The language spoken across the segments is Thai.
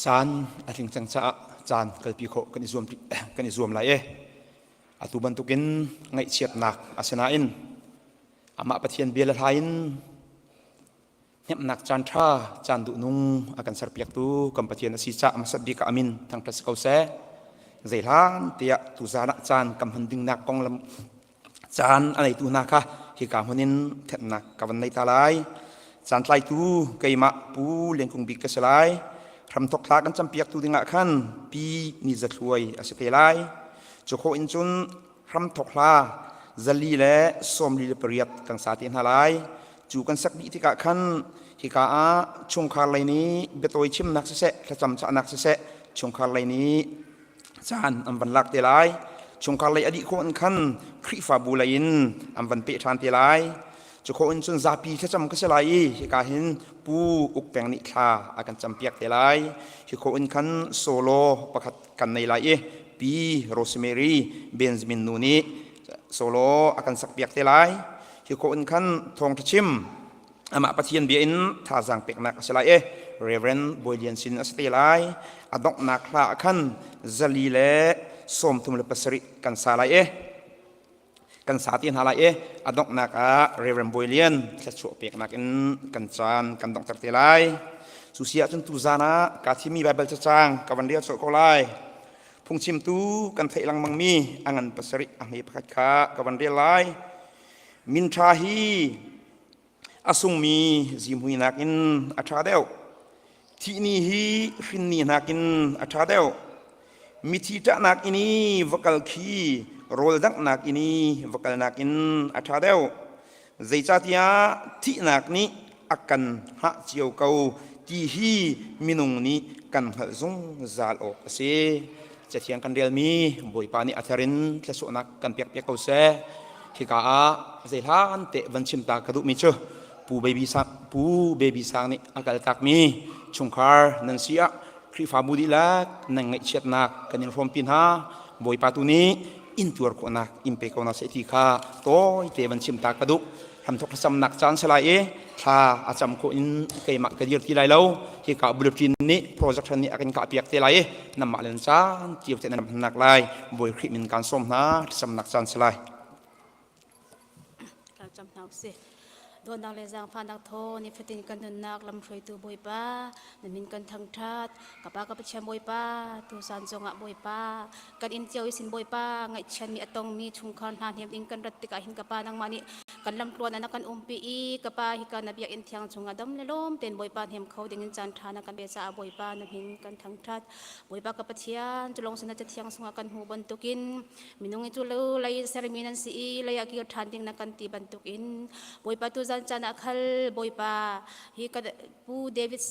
จานอาทิงจังจ้าจานกัลปีโคกันอิซวมไลเออตุบันตุกินไงเชียดหนักอาสนาอินอามาปะเทียนเบียร์ละทายินเนียบหนักจานท่าจานดุนุงอากันสารเปียกตูกัมปะเทียนสีจ้ามาสับดีกอามินทางพระสกาวเสใจล้านเตียตุจานะจานกำหันดึงนักกองลำจานอะไรตูนักค่ะฮิกาหันินเทนนักกับวันในตาลายจานไลตูไกมาปูเลี้ยงคงบิกกระสลายทำตกลากันจำเปียกตูดึงนักขันปีนิจัตรวยอาศัยไลจโคอินจุนทำตกลาจลีเล่สมลีเลเปรียดกังสาตินฮาไลจูกันสักดีที่กะขันฮิกาอาชงคาร์ไลนี้เบตโอยชิมนักเสะขจำจะนักเสะชงคาร์ไลนี้จานอัมวันลักเตลัยชงคาร์ไลอดีตคนขันคริฟาบูไลน์อัมวันเปทานเตลัยจโคอินจุนซาปีขจำก็เสลัยฮิกาหินปูอุกแปงนิทาอากันจำเปียกเตลัยฮิโคอินขันโซโลประคัดกันในไลปีโรสเมรีเบนซมินนูนีโซโลอากันสักเปียกเตลัยฮิโคอินขันทองทชิมอามาปะเทียนเบียนท่าจังเป็กนักสลายเรเวนบอยเดียนสินอสเตลัยอดอกนักละขันจลีเลสมทุมเลปสริกันสลายกันสาตินฮาลายอดอกนักเรเวนบอยเลียนจะช่วยเป็กนักอินกันจานกันดอกตักเตลัยสุเสียจนตุจานะกาที่มีไบเบิลจะจางกับวันเดียวโซโคไลพุงชิมตูกันเทลังมังมีอังันปสริอังเฮปขัดขากับวันเดียวไลมินทาฮีอาสุงมีจิมหุยนักินอัฐาเดวที่นี่ฮีฟินนี่นักินอัฐาเดวมิทิตะนักอินีวกัลคีโรลดักนักอินีวกัลนักินอัฐาเดวใจจัตยาที่นักนี้อากันหะเจียวเกาที่ฮีมินุงนี้กันหะซงซาลออกเสจะเทียงกันเรียลมีบุยปานิอัฐรินจะสุนักกันเปียกเปียกเกาเสที่กาใจล้านเตวันชิมตากระดุมิเชปูเบบีสังนี่อากาศตักมีชงคาร์นันเสียคริฟาบูดีลักนังไงเช็ดนักกันยินฟอมปินฮาบอยปาตุนี้อินตัวคนนักอิมเปกอนาเสติคาโตยเตวันชิมตากระดุทำทุกสำนักจานสลายถ้าอาจำคนอินเกมักกระดิรที่ไรแล้วที่กาบุรุษนี้โปรเจกต์นี้อาการกาเปียกเตลัยนำมาเล่นจานเกี่ยวกับนำนักลายบอยคริมินการส้มนะสำนักจานสลายจำนักสิโดนดังเลจังฟันดักโทนี่ฟิตินกันนักลำช่วยตัวบอยป้านั่นมินกันทั้งทัดกับป้ากับเชียมบอยป้าตัวสันจงอ่ะบอยป้ากันอินเจียวสินบอยป้าไงเชียนมีอตองมีชุงคอนทานเฮียมอินกันรัติกาหินกับป้านังมานี่กันลำตัวนั้นกันปีกับป้าฮิกันนับยาอินเทียงชงอ่ะดำเลล้มเต็นบอยป้าเฮียมเขาดึงจันทานักกันเบสาบอยป้านั่นหินกันทั้งทัดบอยป้ากับเชียนจุลงสนัจะเทียงชงอ่ะกันหูบันตุกินมินุงจุลูไลเซรมินันซีไลอากิรทานดิงนักกันตีบันตุกินบอยป้าตัวจันจันอัลบอยป้าฮิกัดปูเดวิส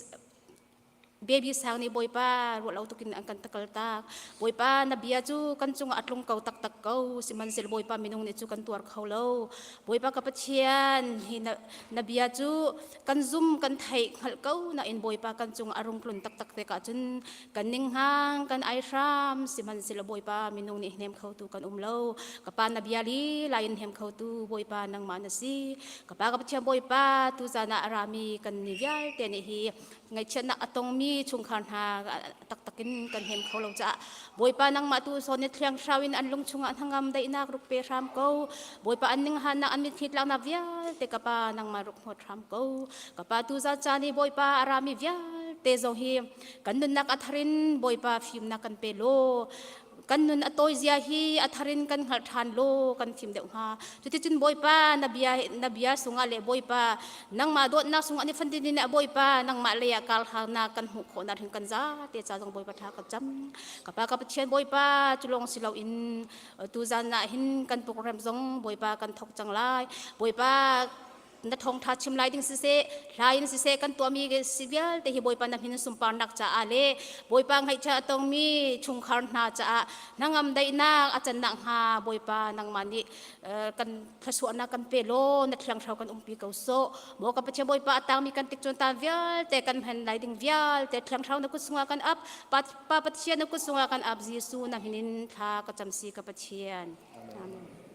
เบบี้สาวนี่บอยป้ารวดเราตุกินอันกันตะกัลตากบอยป้านับยาจูกันจุงอัดลงเกาตักเกาสิมันเซลบอยป้ามินุงเนี่ยจูกันตัวเขาเล่าบอยป้ากับเชียนฮินับยาจูกันซุ่มกันไทยขัลเกาน่ะอินบอยป้ากันจุงอารมณ์กลุ่นตักเตกะจนกันนิ่งห่างกันไอรามสิมันเซลบอยป้ามินุงเนี่ยเนมเขาตูกันเล่ากับป้านับยาลีลายเนมเขาตูบอยป้านังมานะสิกับป้ากับเชียนบอยป้าตูจานาอารามีกันนิยาเตนิฮีไงเช่นนักตรงมีชุงคันหาตักกินกันเห็นเขาเราจะบอยปานังมาตูโซนเทียงชาวินอันลงชุงอันทั้งงามได้นักรุกเปรามเขาบอยปาอันนึงหันนักอันมิทิดลังนับยาเตกปานังมารุกหัวรามเขากับปาตูซาจานีบอยปาอารามิยาเตโซฮีกันนุนนักอัทรินบอยปาฟิมนักกันเปโลกันนุนอโตยเซียฮีอัทรินกันหัดทานโลกันทิมเดวฮาจุดที่จุนบอยปานบียาสุงาเลบอยปานังมาโดดนักสุงอันนี้ฟันดินเนี่ยบอยปานังมาเลยกาลหานากันหุโคนาถึงกันจ้าเตจาจงบอยปาทากับจำกับปากับเชียนบอยปาจุลงสิเราอินตูจานะหินกันโปรแกรมจงบอยปากันทกจังไลบอยปานัดทงทัดชิมลายดิ้งสิเซลายดิ้งสิเซกันตัวมีสิเบียลแต่ฮีบอยปานับหินสุมปานักจ้าอาเลบอยปาให้จ้าตรงมีชุงคาร์นาจ้านังอำได้นักอาจารย์นังหาบอยปานังมานี่กันพระสวนากันเปโลนัดเชียงชาวกันปีเกาโซบอกกับเชียบอยปาต่างมีกันติดจนตาเวียลแต่กันเห็นลายดิ้งเวียลแต่เชียงชาวนักกุศลกันอับปัจเชียนักกุศลกันอับยิสูนับหินทากระจำสีกับปัจเชียนอาเมน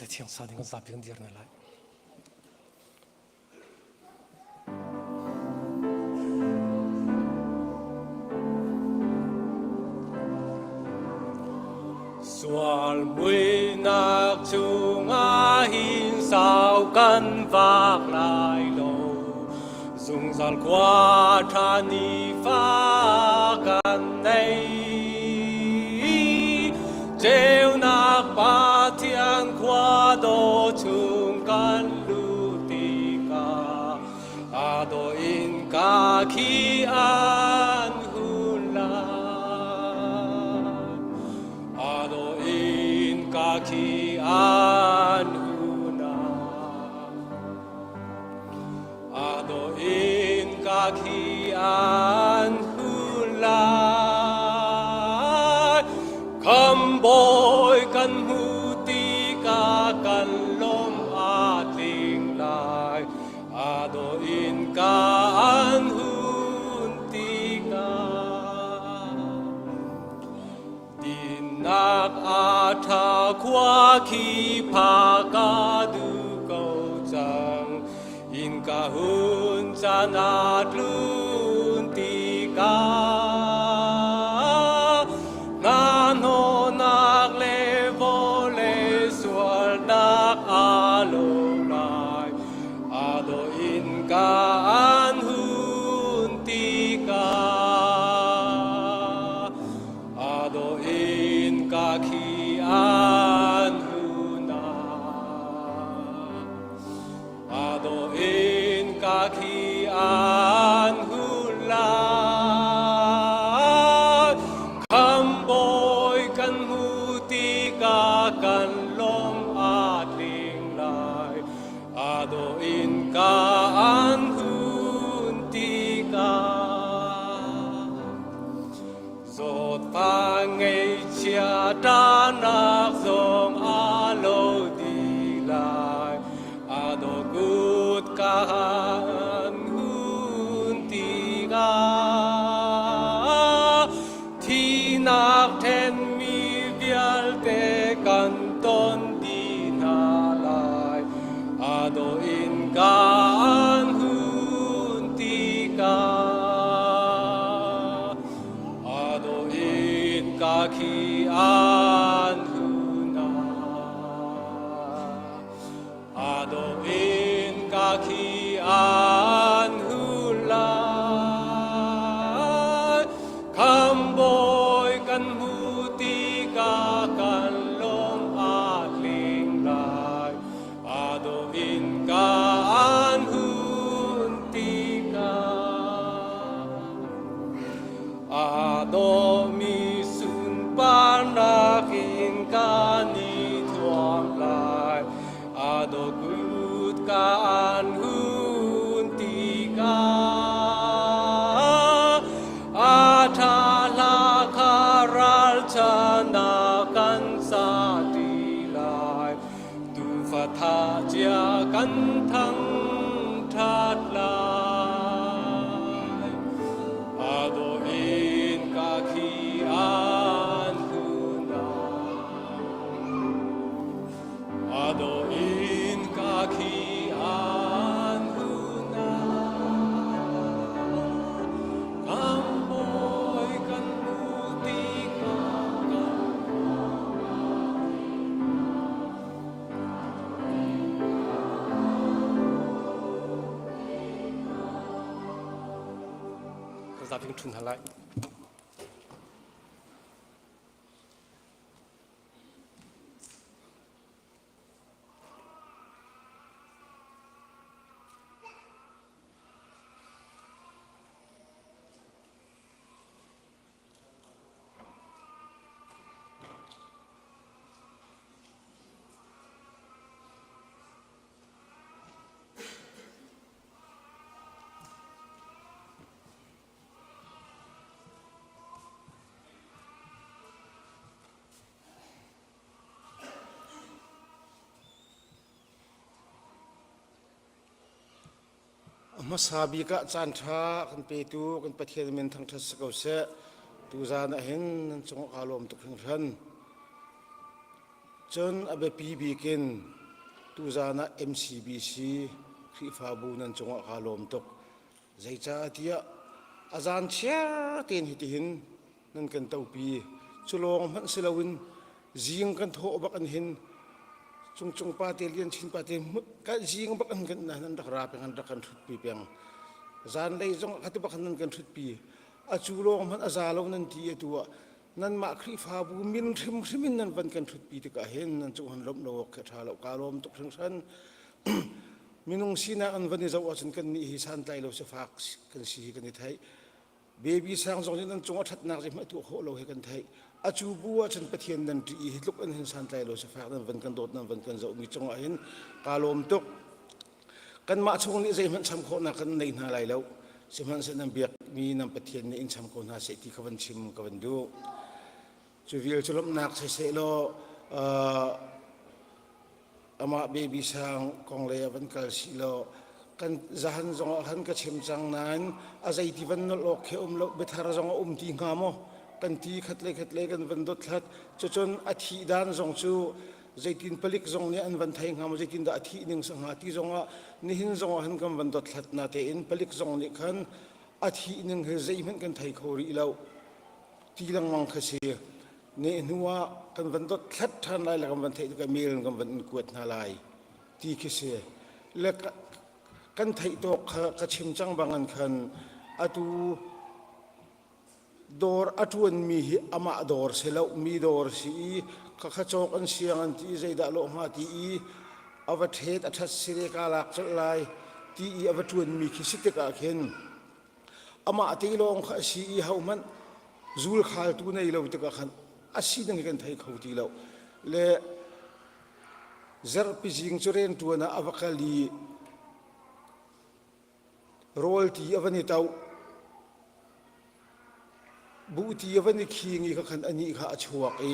le thiang sa ding za piang dir na lai Sual mui nak chung a hin sao kan vak lai lo Dung zal qua tha ni pha kan nei Treo nak ba thian qua do chung kan lu ti ka A do in ka khi an hun la A do in ka khi an hun la A do in ka khi an hun la Kham boy kan hu ti ka kan lom a ting lai A do in ka an hun ti ka Din nak a tha kwa khi pa ka du câu chang In ka hun cha na tlun ti ka Na no nak le vo le sual nak a lo lai A do in ka an hun ti ka A do in ka khi an hun na A do in ka khi an hun la Kham boy kan hu ti ka kan lom a ting lai A do in ka an hun ti ka Zot pa ngay chia ta nak zong a lo di lai A do gut ka an hun ti ka Thi nak then mi vial te kan ton di na lai A do in ka an hun ti ka A do in ka khi an hun na A do in ka khi an hun la Kham boy kan hu ti ka kan lom a ling lai A do in ka an hun ti ka A do mi sun pa na kin ka ni thuam lai A do gut ka an hun ti ka A tha la kha ral cha na kan sa ti lai Tu fa tha chia kan thang that lai A do in ka khi an hun na A do in ka khi an hun na Kham boy kan hu ti ka kan Za ping chun halai Masabi ka chan tha kan pe tu kan pathian men thang thas ko se tu za na hen nan chong kalom tu khang than จนอเบปีบีกินตูจานะ MCBC คริฟาบูนันจงอาลมตกใจจ้าที่อาจารย์เชียเตียนหิติหินนั่นกันเต้าปีชุลองมันสลาวินจิงกันโถบักอันหินจงปาเตเลียนชินปาเตกันจิงบักอันกันนั่นดักราเป็นกันดักกันทุดปีเปียงอาจารย์เลยจงขัดบักอันนั้นกันทุดปีอาชุลองมันอาจารย์เรานั่นที่ตัวนั่นมาคริฟาบูมินริมินนั่นเป็นกันทุดปีตะกะเห็นนั่นจงหันลบโลกแค่เรากาลมตกทั้งชั้นมินุงสีน่าอันวันนี้จะว่าฉันกันนี่สันใจเราจะฝากกันสีกันในไทยเบบี้สร้างจงนั้นจงอัดนักจะมาตัวโหเราให้กันไทยอาจูบัวฉันปะเทียนนั่นที่ลุกอันเห็นสันใจเราจะฝากนั่นวันกันโดดนั่นวันกันจะมีจงเห็นกาลมตกกันมาช่วงนี้จะมันสำคัญนักกันในนาไรแล้วสิมันเสนอเบียกมีนำปะเทียนในอินสำคัญหาเศรษฐีขวันชิมขวันดูจูวิลจุลมนักเสโลอามาเบบี้สร้างกองเลยวันกัลสิโลกันจานจงหันกระชิมจังนั้นอาศัยที่วันนรกเขียวโลกเบธาร์จงตีงามกันที่ขัดเล็กกันวันดดขัดจนอาทิตย์ด้านจงชูใจตินผลิกจงเนี่ยอันวันไทยงามใจตินดาอาทิตย์หนึ่งสังหารที่จงนี่หินจงหันกันวันดดขัดนาเตอินผลิกจงเนี่ยขันอาทิตย์หนึ่งเฮใจมันกันไทยเขารีเราที่ลังมังคเสียเนี่ยนัวกันวันดดขัดทันไรแล้วกันวันไทยกันเมลกันวันกวดนาลายที่คเสียแล้วกันไทยตัวกระชิมจังบางอันคันอตูดอร์อตวนมีอามาดอร์เสลามีดอร์สีข้าขจกอันเสียงอันที่ใจดาโลมาที่อวัตเหตุอัตสิเรกาลักจัลไลที่อวัตวนมีคิสิตกาเข็นอามาตีลองข้าสีเฮามันจูลขาลตัวในเราตกาขันอาศัยดังกันไทยเขาที่เราเละเจอพิจิงจุเรนตัวน่ะอวัคลีโรลที่อวันนี้เต้าบุตรีอวันนี้ขี้งี้ก็ขันอันนี้ข้าชัวเอ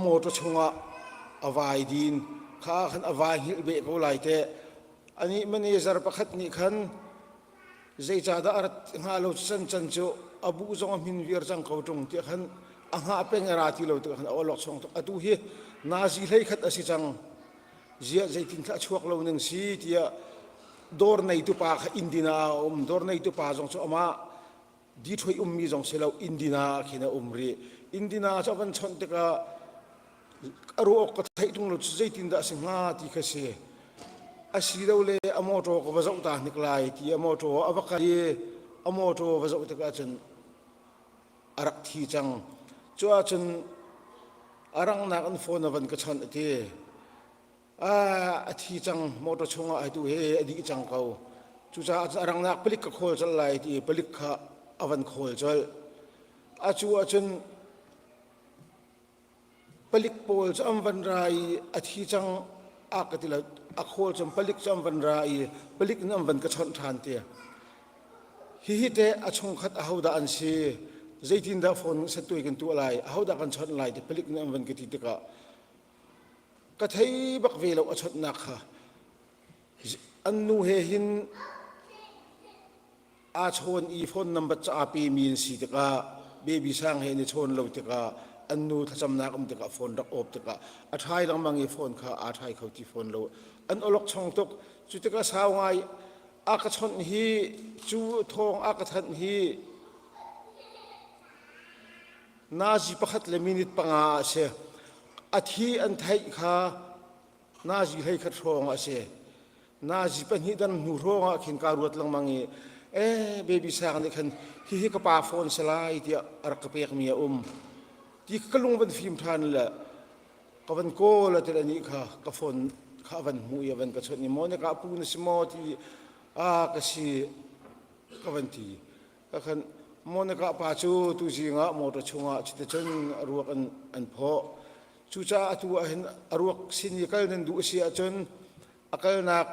โมตชงะอวายดินข้าขันอวายหิลเบกเอาไหลแต่อันนี้มันนี่จารประคัดนี่ขันใจจ่าดาร์งาเราสันจันโจอบุจงมินเวียร์จังเขาตรงที่ขันอ่างเป็นราที่เราตัวขันเอาหลอกส่งตัวดูเฮนาซีเลยขัดอสิจังเจียใจตินข้าชัวเราหนึ่งสีที่ดอร์ในตุปาอินเดียดอร์ในตุปาจงสมาดีถอยมีจงเสลาอินเดียขีน่ารีอินเดียจะเป็นชนที่ก็รู้ก็ไทยตรงเราใจตินดาสิงหาที่เขาเสียอาศัยเราเลยอโมโตก็ว่าจะอุตานิกลายที่อโมโตอวกาศอโมโตว่าจะอุตาจนอารักที่จังจ้าจนอารังนักอันฟอนวันก็ชนที่ที่จังมอเตอร์ชงไอ้ตัวเฮอดีจังเขาจุจ้าอารังนักผลิตกับโคลจัลไลที่ผลิตข้าอวันโคลจัลจูจนผลิตโพลจำวันไรที่จังอากติละอโคลจำผลิตจำวันไรผลิตน้ำวันก็ชนทานเตียฮิเตอชงขัดอาหูดาอันเสียใจทินดาฟอนสัตว์กันตัวอะไรอาหูดากันชนไหลที่ผลิตน้ำวันก็ติดกะก็ไทยบักเวลอชดนักค่ะอันนู้เหินอาชนอีฟอนนับจ่าปีมีนสีตกะเบบี้สร้างเห็นชนเราตกะอันนู้ถ้าจำนักตกะฟอนรักอบตกะอาไทยลังมังอีฟอนค่ะอาไทยเขาที่ฟอนเราอันอลกช่องตกจุดตกะสาวไงอากาศนฮีจูทองอากาศนฮีนาจีประคัดเลมินิตปังอาเสอาทิอันไทยข้านาจีให้ขัดรองอาเสนาจีเป็นฮิดันหูรองอาขินการวดลังมังเบบี้สางนี่คันฮิกป้าฟอนสลายที่รักเปียกมีที่กลุงเป็นฟิล์มทานละก็เป็นโกละแต่ละนี้ค่ะก็ฟอนข้าวันมุยวันกระชนนี่มอนี่ก็ปูนสมอที่ก็สิก็วันที่ก็คันมอนี่ก็ป้าจูตุจิงะมอตชงะจิตจันรัวกันอันพอจูจ้าตัวเห็นรัวสินิกัลนั้นดูเสียจนอักลนัก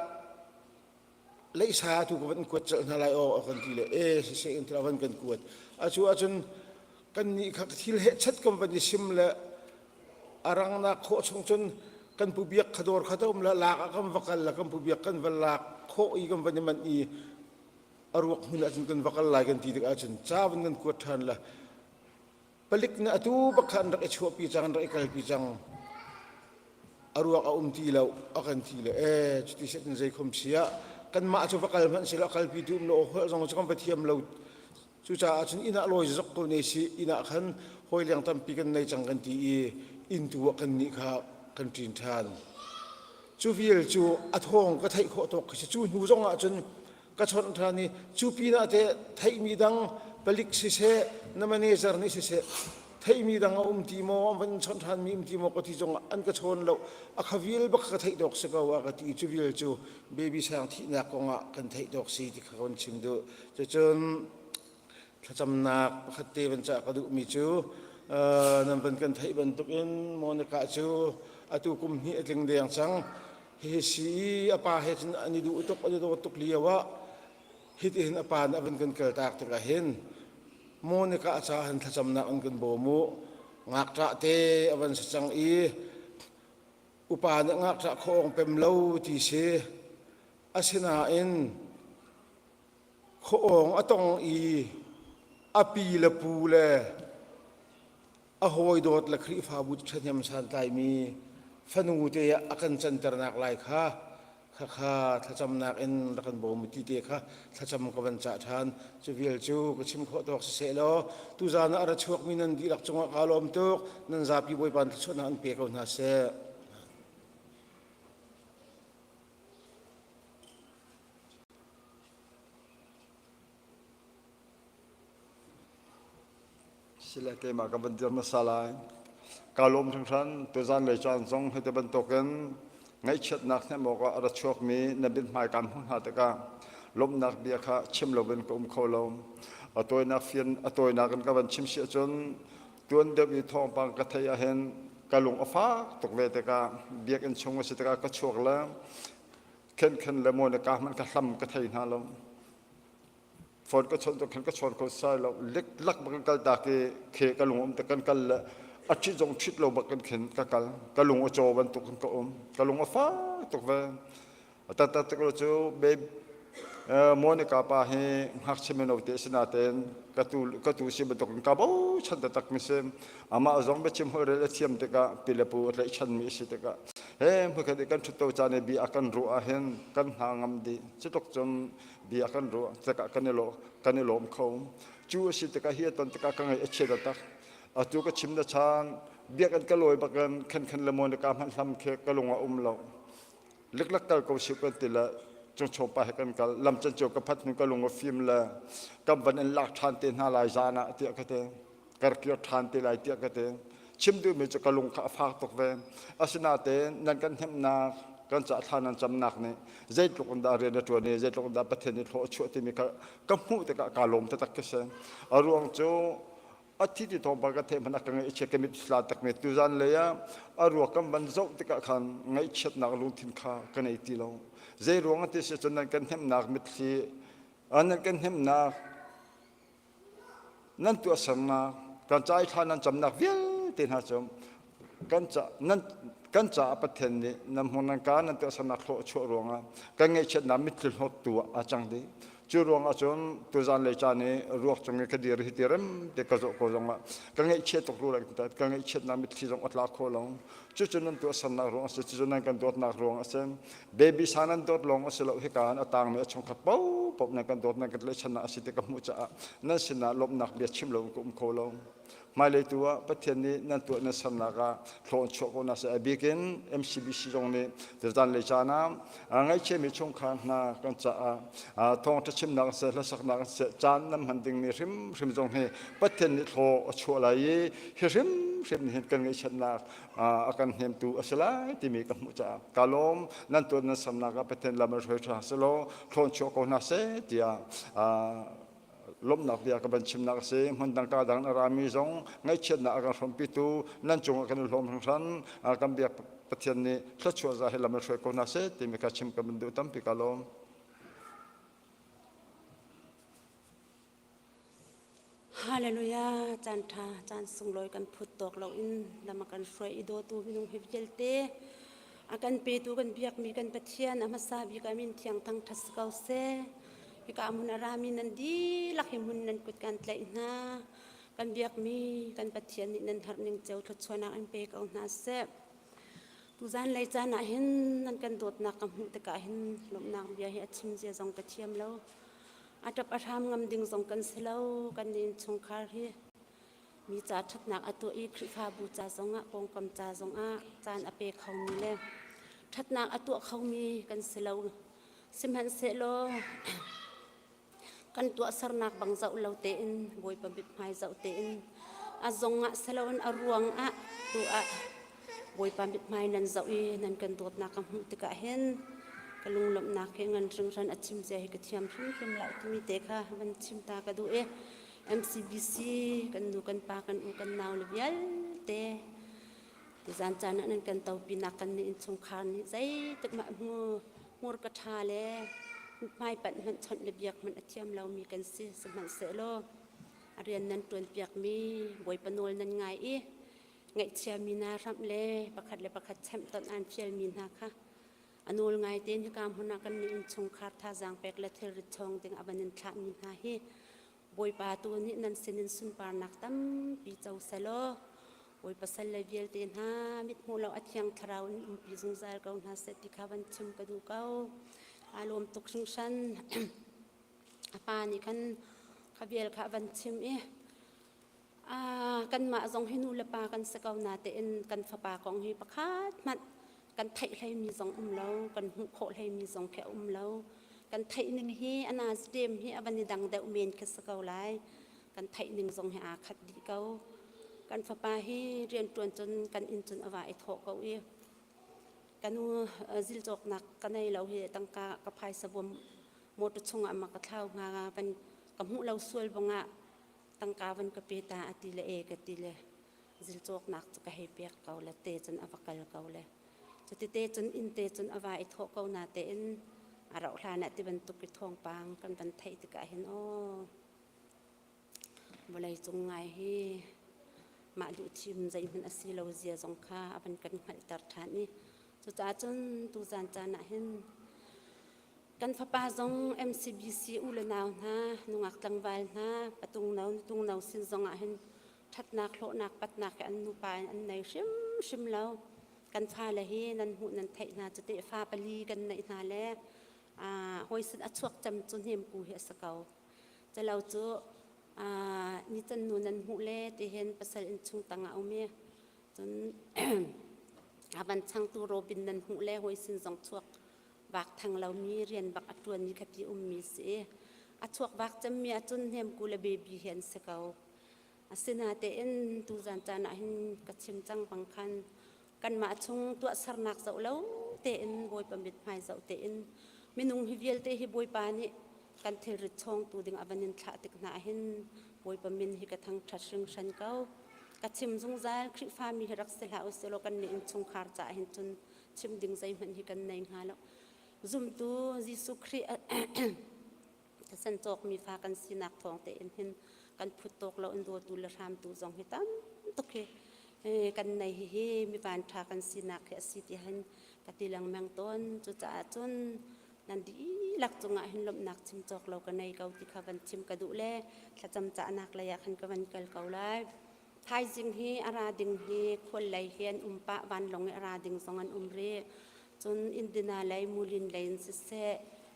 เลยสาธุกันกวดจะนาลายออกกันทีเลยเสียงที่เราวันกันกวดจูจนกันนี่ขัดที่เหตุชัดกันวันนี้ซิมละอารังนักโคชงจนกันผู้เบียกขดอร์ขดมละลากกันวักกันละกันผู้เบียกกันวันลากโคอีกันวันนี้มันอีอารวกหุ่นอาจจะกันวักกันลายกันทีเดียวอาจจะจ้าวันกันกวดทันละผ balik na atu bakhan rak echua pi chang rak ikal pi chang aruak a ti lau akan ti le chuti set zai khom sia kan ma chu bakal man sila kal pi tu no ho jong chu kam pathiam lo chu cha chun ina loi zok to ne si ina khan hoi liang tam pi kan nei chang kan ti in tu kan ni kha kan tin than chu vil chu a thong ka thai kho to chu hu jong a chun ka chon thani chu pi na te thai mi dang balik si se na manager ni si se thai mi dang ti mo van chon than mi ti mo ko ti jong an ka chon lo a khavil bak ka thai dok se ka wa ka ti chu vil chu baby sang thi na ko nga kan thai dok si ti ka kon chim do chu chun thacham na khatte ban cha ka du mi chu nam ban kan thai ban tuk in monica chu atu kum hi atling deng chang he si apa he chin ani du tuk liawa hit in apa na ban kan kal tak ta hen monica cha han thacham na an kan bo mu ngak tra te awan sa chang upa na ngak tra khong pem lo ti se asina in khong atong api la pu le a hoi dot la khri fa but thanyam san tai mi fanu te akan chantar nak lai kha thacham nak in rakan bo mu ti te kha thacham ka ban cha than chu vil chu ka chim kho tok se lo tu za na ara chuak min an di lak chunga kalom tok nan za pi boi pan chu na an pe ko na se sila ke ma ka ban dir na salai kalom thang than tu zan le chan zong he te ban token ngai chet nak ne mo ka ara chok mi na bin mai kan hun ha ta ka lom nak bia kha chim lo ben ko kholom atoi nak fian atoi nak kan ka ban chim sia chon tuan de bi thong pang ka thai a hen kalung afa tok le te ka biak en chong se te ka chok la ken le mo ne ka man ka hlam ka thai na lo phone ko chon to khan ka chon ko sai lo lek lak ba kal ta ke khe ka lungom te kan kal a chi jong chit lo ba kan khen ka lung o cho ban to kan ka ka lung fa to ve ta ko cho be monica pa he hak chemen o te sina ten ka tu si ba to kan ka bo chan ta tak mi se ama zong be chim ho re le chiam te ka pile pu re chan mi si te ka he mu ka de kan chu to cha ne bi akan ru a hen kan hangam di chitok chon bi akan ro taka kanelom khom chu si taka hi ton taka ka ngai eche da tak atu ka chimna chan biak an kaloi bakan khan lemon ka man hlam khe kalunga lo liklak kal ko si kan tila chung chom pa kan kal lam chan cho ka phat nu kalunga film la kam ban an lak than te na lai jana ti ka te kar kyo than te lai ti ka te chim du me cho kalung ka fa tok ve asina te nan kan hem na kan cha thanan cham nak ne zai tlok da re na to ne zai tlok da pathen ni tho chu ti mi ka mu te ka lom te tak ke se aruang chu athi ti thom ba ka the mana ka ngai che ke mi sla tak me tu zan le ya aru kam ban zok te ka khan ngai chet nak lu thin kha ka nei ti lo zai ruang te se chon nan kan hem nak mit thi an kan hem na nan tu asam na kan chai thanan cham nak vial te na chom kan cha nan kan cha pathen ni nam honan ka nan te sana kho chu ronga kan ngai chet na mit thil hot tu a chang de chu ronga chon tu zan le cha ne ruak chang ke dir hi tirem te ka zo ko zonga kan ngai chet tok ru la ta kan ngai chet na mit thi jong atla kho long chu chu nan tu sana ronga se chu nan kan dot na ronga sem baby sanan dot long se lo hi kan atang me chong khat pau pop na kan dot na kan le chana asite ka mu cha nan sina lop nak bia chim lo kum kho long mai le tua pathian ni nan tu na samna ka thon chho ko na se abikin mcbc jong ni te dan le chana ngai che mi chong khan na kan cha a thong ta chim na se la sak na se chan nam han ding ni rim jong he pathian ni tho chho la ye hi rim ni kan ngai chan na akan hem tu asala ti mi ka mu cha kalom nan tu na samna ka pathian la ma roi tha se lo thon chho ko na se tia lom nak bia ka ban chim nak se mon dang ka dang rami zong ngai chet na ka from pitu nan chung kan lom ran kam bia pathian ni thla chua za helam roi ko na se ti me ka chim ka ban du tam pi kalom Hallelujah chan tha chan sung loi kan phut tok lo in lama kan froi ido tu binung hip jelte akan pe tu kan biak mi kan pathian amasa bi ka min thiang thang thas kau se ka mun arami nan di lakhi mun nan kut kan tlai na กันเบียกมีกันปะเทียนนี่นันหัดนิ่งเจ้าทศวนักอันเปกเอาหน้าเสพตุจานเลยจานน่ะเห็นนั่นกันโดดนักกำหุตะกะเห็นลมนางเบียเฮชิมเสียจงกระเทียมแล้วอาจจะประทามงำดิ่งจงกันเสลากันดินชงคารีมีจ่าทัดนักอตัวอีคริฟาบูจ่าจงอ่ะปงกำจ่าจงอ่ะจานอเปกเขามีแล้วทัดนักอตัวเขามีกันเสลาสิมหันเสโลกันตัวสรนักบังเจ้าเราเต็นบอยปบิดไม้เจ้าเต็นอาจงอ่ะเสลาอันอรวงอ่ะตัวอ่ะบอยปบิดไม้นั่นเจ้าอีนั่นกันตัวนักกำหุตะกะเห็นกลุงลมนักเฮงันรึงรันอัดชิมเจให้กระเทียมพิมเหล่าที่มีเตะค่ะมันชิมตากระดูMCBC กันดูกันปากันอูกันนาวเลยยัลเตะที่จานจานนั้นกันเตาปีนักกันนี่สงครามนี่ใจตึกมามัวกระทาเลยไม่ปัดมันชนระเบียกมันอัดเทียมเรามีกันสิสมันเสโลเรียนนั้นตัวเปียกมีบอยปนวลนั้นไงอีไงเชียมีนารับเลยประคัดเลยประคัดแชมป์ตอนอ่านเชียมีนาค่ะอนุลไงเต้นที่การพนักกันนี่สงครามท่าจางเป็กและเทริทองถึงอบันนินทรามีนาฮีบอยปาตัวนี้นั่นเซนินสุนปานักตั้มปีเจ้าเสลบอยปัสเลเวียลเตนฮามิดมูเราอัดยังทราวน์ปีจงใจเราหน้าเสติขาวันชิมกระดูกเอาอารมณ์ตกชิงชันปานี่กันขบเวียลขาวันชิมกันมาจงให้นูเลปากันสกาวนาเตนกันฝปากองให้ประคาดมัดกันไทยให้มีจงเรากันหุโคให้มีจงแค่เรากันไทยหนึ่งฮีอนาสเตมฮีอบันดิดังเดอุเมนคัสเกาไลกันไทยหนึ่งทรงให้อาคัดดีเกากันฝปาฮีเรียนตวนจนกันอินจนอวาไอทอกเกากันนูซิลจกนักกันในเราเฮตังกากระพายสบวมโมตุชงอามากระเท้างาเป็นกับหูเราสวยบงะตังกาวันกระเปตาอติเลเอกติเลซิลจกนักจะกระเฮเปียกเกาและเตจนอวกาลเกาเลยจะเตจนอินเตจนอวาไอทอกเกานาเตนเราลาเนติบันตุกิทองปางกันบันไทยติกะเห็นบลายจงไงให้มาดูชิมใจมันอสีเราเสียจงค่าบันกันขัดตัดฐานนี่จุดจนตูจานจานเห็นกันฟ้าป่าจง MCBC อุลนาวนะนุ่งอักตังวาลนะประตุงนาวสินจงเห็นทัดนักโลนักปัดนักอันนุปายอันไหนชิมแล้วกันฟ้าละเฮนันหูนันไทยนาจะเตะฟ้าปลีกันในนาแล้วหอยสุดอชวกจำจนเห็นกูเหี้ยสเกาจะเราจูนี่จนนูนันหูเล่ที่เห็นภาษาอินชุงตังเอาเมียจนบันช่างตูโรบินนันหูเล่หอยสินสองชวกบักทางเรามีเรียนบักอัตวนมีขับยี่มีเสียอชวกบักจำเมียจนเห็นกูเลยเบบีเห็นสเกาสินาเตนตูจานจานเห็นกระชิมจังบังคันกันมาชงตัวสรนักเจ้าแล้วเตนบอยปมิดไม้เจ้าเตนมินุงฮิเวลเตฮิบอยปานี่กันเทริชงตัวดิ่งอบันินทะติกนาเห็นบอยปมินฮิกระทั่งทัดซึ่งฉันเก้ากระชิมจงใจคริฟามีรักเสลาอุสโลกันในอินชงคาร์จ่าเห็นจนชิมดิ่งใจมันฮิกันในหาแล้วซุ่มตัวยิสุครีแต่สันจอกมีฟ้ากันสีนักทองเตนเห็นกันพุทตกเราอินโดตุลรามตัวจงให้ตั้มตกเคกันในเฮมีบานทากันสีนักแค่สีที่เห็นกติลังแมงต้นจุจ่าจนนั่นดีหลักจงเห็นลมนักชิมจอกเรากันในเกาติขาวันชิมกระดูเล่ถ้าจำจ่านักระยะขันกวันเกลเกาไล่ไทยจิงเฮอาราดิงเฮคนไหลเฮียนปะวันลงอาราดิงสองอันเรจนอินเดียนาไหลมูลินไหลนเส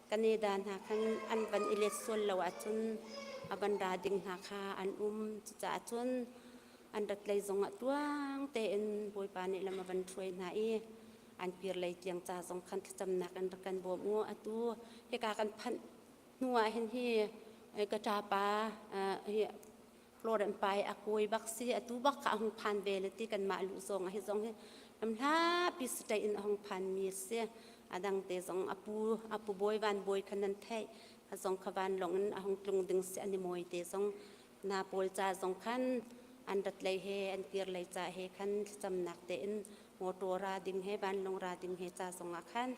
กันเนดานหาขันอันวันอิเลส่วนเราจนอบันดาดิงหาคาอันจุจ่าจนอันดักไหลจงตัวเตนบอยปานิละมาบันช่วยนาอันเปียร์เลยเตียงจ่าสองคันจำหนักอันตะกันบวมงัวอตัวเหตุการณ์กันพันนัวเห็นที่กระจาปาเฮียโปรดันไปอากุยบักซีอตัวบักข้าหงพันเบลตีกันมาลุซองให้ซองให้น้ำท่าพิสเตอินหงพันมีเสียดังเตซองอปูบอยวันบอยคันนันไทยซองขวานหลงหงตรงดึงเสียนิมวยเตซองนาโปลจ่าสองคันอันดัดเลยเฮอันเกียร์เลยจ่าเฮคันจำหนักเตนโมตัวราดิงเฮบันลงราดิงเฮจ่าสองอาคัน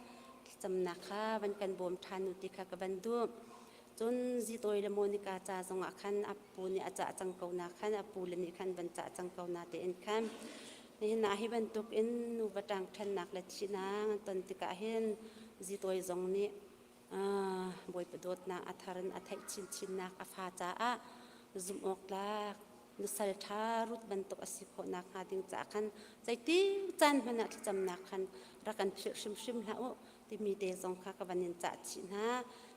จำหนักค่ะบันกันบวมทานุติกะกับบันดูจนจิตอยละโมนิกาจ่าสองอาคันอปูนี่อาจจะจังเกานาคันอปูเลนิคันบันจ่าจังเกานาเตนคันนี่นาให้บันตุกอินนูบัตังทันนักและชินางตันติกะเห็นจิตอยจงนี้บอยประโดดนาอัธรันอัฐชินนักอฟาจ่าจุมออกลาก นุสัลทารุดบรรทุกอสิโคนักหาดิงจากขันใจติ้วจันมันนักจำนักขันรักกันเชื่อชิมแล้วที่มีเตจงค่ะกับวันนินจัดชินะ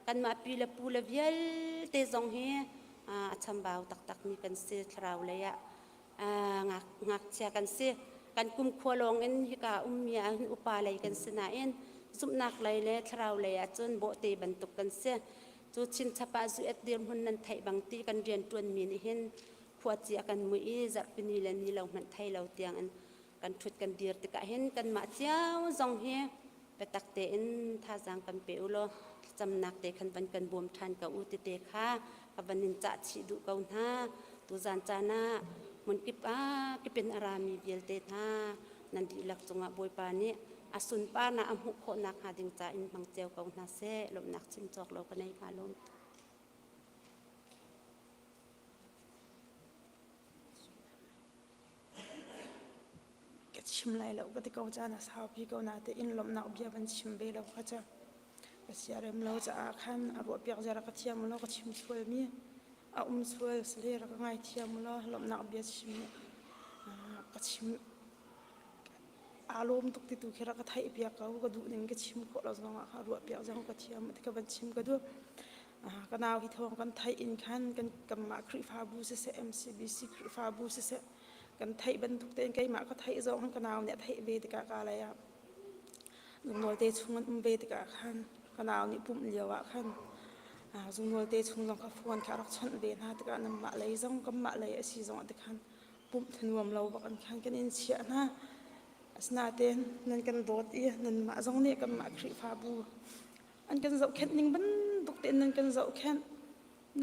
กันมาปีละปูละเวียลเตจงเฮชำบ่าวตักมีกันเสียทราวเลยงักเชียกันเสียกันกุมขวลงเอ็นฮิกาเมียอุปาเลยกันสนาเอ็นสุนักเลยเลยทราวเลยจนโบเตบรรทุกกันเสียจูชินชปาจูเอ็ดเดียมหุ่นนันไทยบางทีกันเรียนตัวนมีนี่เห็นขวดเจียกันมือจับเป็นนี่แล้วนี่เราหันไทยเราเตียงอันกันทุดกันเดียร์ติกะเห็นกันมาเจ้าจงเฮไปตักเตนท่าจางกันเปอุโลจำนักเตคันบันกันบวมทันกับอุติเตค่ะกับบันนินจัดชิดุเกาหน้าตุจานจานามันกิเป็นอารามีเบียลเตท่านันดีหลักจงะบวยปานี้อสุนป้านะอมุขโคนักหาดิงจ่าอินบังเจียวเกาหน้าเซ่ลมนักชิมจอกเรากันในคาลมชิมไรแล้วก็ที่เขาจะน่าสาวพี่เขาน่าจะอินลมหนาวเบียบันชิมเบลแล้วก็จะก็เสียเริ่มเราจะอาคันอารมณ์เปียกจะรักเทียมเราก็ชิมช่วยมีช่วยสลีรักง่ายเทียมเราลมหนาวเบียชิมก็ชิมอารมณ์ตุกติตุคิดรักไทยเปียกเขาก็ดูหนึ่งก็ชิมก็เราจะอารมณ์เปียกจะก็เทียมที่ก็บันชิมก็ดูก็นาวที่ทองกันไทยอินคันกันกับมาคริฟาบูเซMCBC คริฟาบูเซกันไทยบรรทุกเต็นไก่หมาก็ไทยจองกันเอาเนี่ยไทยเบติกากาอะไรอ่ะลุงนวลเตชุงมันเบติกาขันกันเอานี่ปุ่มเลียวอ่ะขันลุงนวลเตชุงลองขับฟวนขารักชันเบนฮะติกาน้ำมาเลยจองกับมาเลยสีจองติกันปุ่มถนวมเราบอกกันขันกันอินเชียนะสนาเตนนั่นกันโดดอีนั่นมาจองเนี่ยกันมาคริฟาบูอันกันเจ้าแค่นิ่งบรรทุกเต็นนั่นกันเจ้าแค่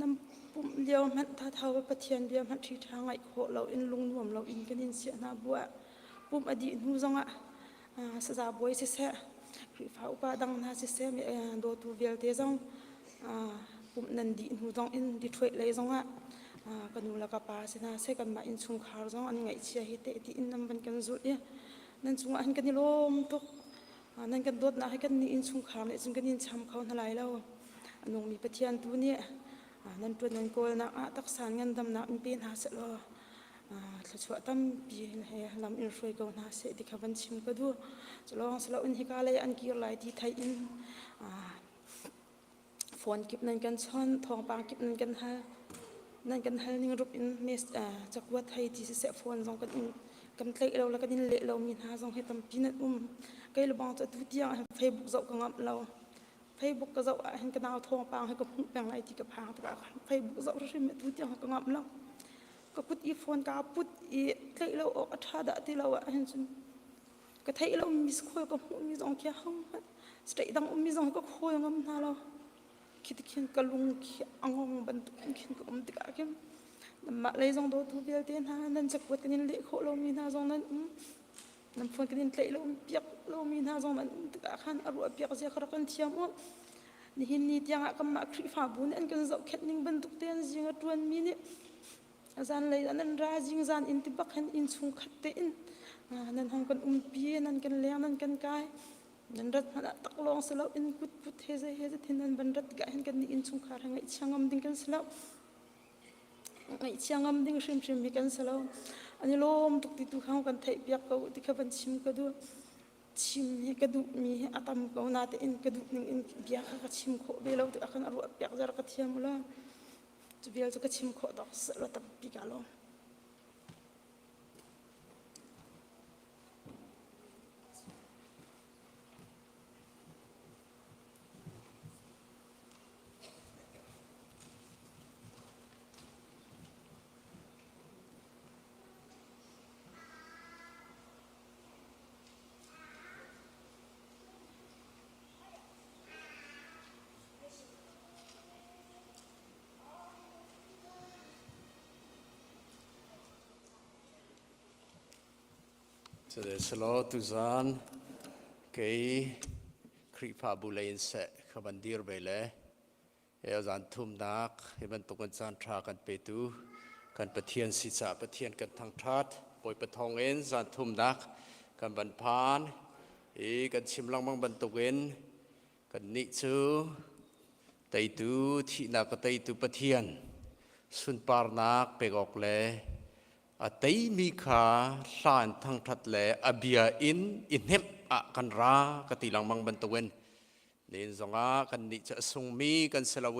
น้ำปุ่มเลี้ยวมันท่าเท้าปะเทียนเบียมันที่ทางไอ้โคเราอินลุงรวมเราอินกันอินเสียนาบัวปุ่มอดีตหูจงสะบวยเสียคือฟ้าอุปดังนาเสียมีโดตูเบียลเตจงปุ่มนันดีหูจงอินดีถวยเลยจงกันนูละกับปาเสนาเสกันมาอินชุงขาวจงอันไงเชียฮิเตที่อินนำบันกันจุดเนี่ยนั่นจงอันกันนิลมตุกนั่นกันโดดนะให้กันอินชุงขาวเนี่ยจงกันอินช้ำเขาทลายแล้วอันนงมีปะเทียนตัวเนี่ยนั่นตัวนั้นก็นักตักสารเงินดำนักอินเป็นหาเสร็จแล้วช่วยตั้มปีให้ลำอินช่วยก็น่าเสียที่ขับบัญชีก็ดูจะลองสละอินฮิกาเลยอันกี่หลายที่ไทยอินฝนกิบนั่นกันช้อนทองปางกิบนั่นกันฮะนั่นกันฮะนิ่งรูปอินเมสจากวัดไทยที่เสียฝนส่งกันอินกำเตะเราแล้วก็ดินเละเรามีหาส่งให้ตั้มปีนั่นใกล้ระบางตัวทุกอย่างเฟซบุ๊กจะก็งับเราเฟซบุ๊กก็จะเห็นกันเอาทองปางให้กับแบ่งอะไรที่กับพางตะการเฟซบุ๊กจะรู้สึกเหมือนทุกอย่างก็งับเราก็พุทอีโฟนก็พุทอีใกล้เราออกท่าดะที่เราเห็นจนก็ไทยเรามีสคุยกับมีสองแค่ห้องสเตย์ดังมีสองก็คุยงับนาเราคิดเขียนกะลุงเขียนงงบรรทุกเขียนก็ติกาเขียนมาเลยสองตัวทุบเดียวเตียนฮะนั่นจะกวดกันเละโคเรามีหน้าสองนั้นนั่นฝนกันเละเราเปียกเรามีหน้าสองนั้นติกาขันอร่อยเปียกเสียครากันเทียมว่านี่เห็นนี่ที่ยังก็มาคริฟ้าบุญอันกันจะแค่นิ่งบรรทุกเตียนจิงตัวนี้นี่จานเลยนั่นราจิงจานอินทิบักเห็นอินชุงขัดเต็นนั่นห้องกันปีนั่นกันเลี้ยงนั่นกันกายนั่นรัดมันตักลองสลับอินกุดพุทเฮเซที่นั่นบรรทัดกายเห็นกันนี่อินชุงขาดไงช่างอมดิ้งกันสลับไงช่างอมดิ้งชิมมีกันสลับอันนี้ลมตุกติดตุกข้าวกันไทยเปียกเขาที่เขาบันชิมก็ดูชิมให้กระดูมีอาตามเขาหน้าแต่อินกระดูนึงอินเปียกเขาชิมเขาเบลล์ที่อาการอร่อยเปียกจะรักเทียมละจะเบลจะก็ชิมเขาดอกสลัดตับปีกาลงจะได้สโลตุซานเกย์คริฟาบุเลนเซขบันดีร์ไปเลยเอลจานทุ่มนักให้บรรทุกกันจานทรากันไปดูกันปะเทียนศิษะปะเทียนกันทางทัดปอยปะทองเอ็นจานทุ่มนักกันบรรพานกันชิมลังมังบรรทุกเอ็นกันนิจูไตตูที่นักไตตูปะเทียนสุนปาร์นักไปออกเลย แต่มีขาสานทั้งทัดแหลอเบียอินเฮบกันรากติลังมังบันตเวนนี่สงอากันนิจะทรงมีกันเสลเว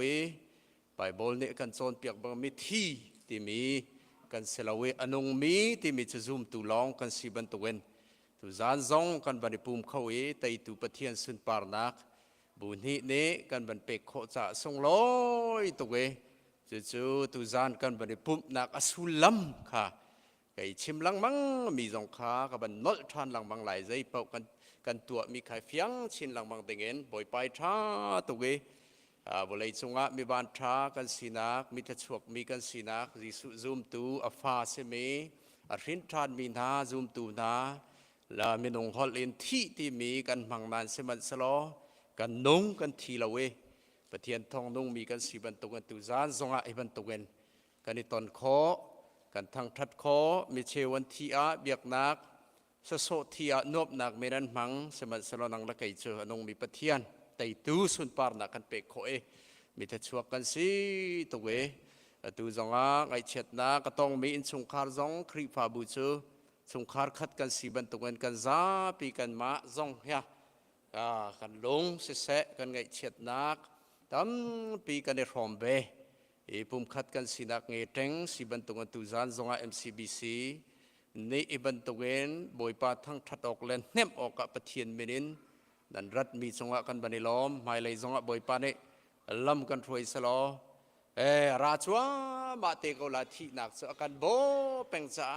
ไปบอลเนี่ยกันโซนเปียกบังมิที่ที่มีกันเสลเวอนงมีที่มีจะซุ่มตุลองกันสีบันตเวนตุจานซองกันบันปุ่มเขาแต่ตุปะเทียนสุนปาร์นักบุญนี้เนกันบันเป็กโคจะทรงลอยตัวจู่ๆตุจานกันบันปุ่มนักอสุลัมค่ะไก่ชิมลังมังมีสองขากับบันนอลทานลังมังหลายใจเป่ากันตัวมีไข่เฟียงชินลังมังเตงเงินบ่อยไปท้าตัวบริจงะมีบานท้ากันสีนักมีทชวกมีกันสีนักริสุซุมตูอฟาเสมีอรินทานมีนาซุมตูนาและมีนงฮอลเลนที่มีกันมังนานเสมันสโลกันนงกันทีละเวปะเทียนทองนงมีกันสีบันตุกันตุจานจงะไอบันตุกันกันในตอนคอกันทางทัดคอมีเชวันทีอาเบียกนักสโสทีอานบนักเมรันมังเสมันสโลนังละไกเจอนงมีปะเทียนแต่ตูสุนปาร์นักกันเปกโคมีแต่ชวกกันสิตัวตูจงอาไอเช็ดนักก็ต้องมีอินสงคารจงครีฟาบูจูสงคารขัดกันสีบันตุกันกันซาปีกันมาจงเฮียกันลงเสะกันไอเช็ดนักตั้มปีกันในรอมเบปุ่มขัดกันสีนักเงเต็งสีบันตุกันตูจานจงอา MCBC ในบันตุกันบอยปาทั้งทัดออกเลนเนมออกกับปะเทียนเมนินนันรัฐมีจงอากันบันในล้อมไม่เลยจงอาบอยปาเนี่ยลำกันถอยสลอราชัวมาเตกอลาที่นักสกันโบเป็งจ้า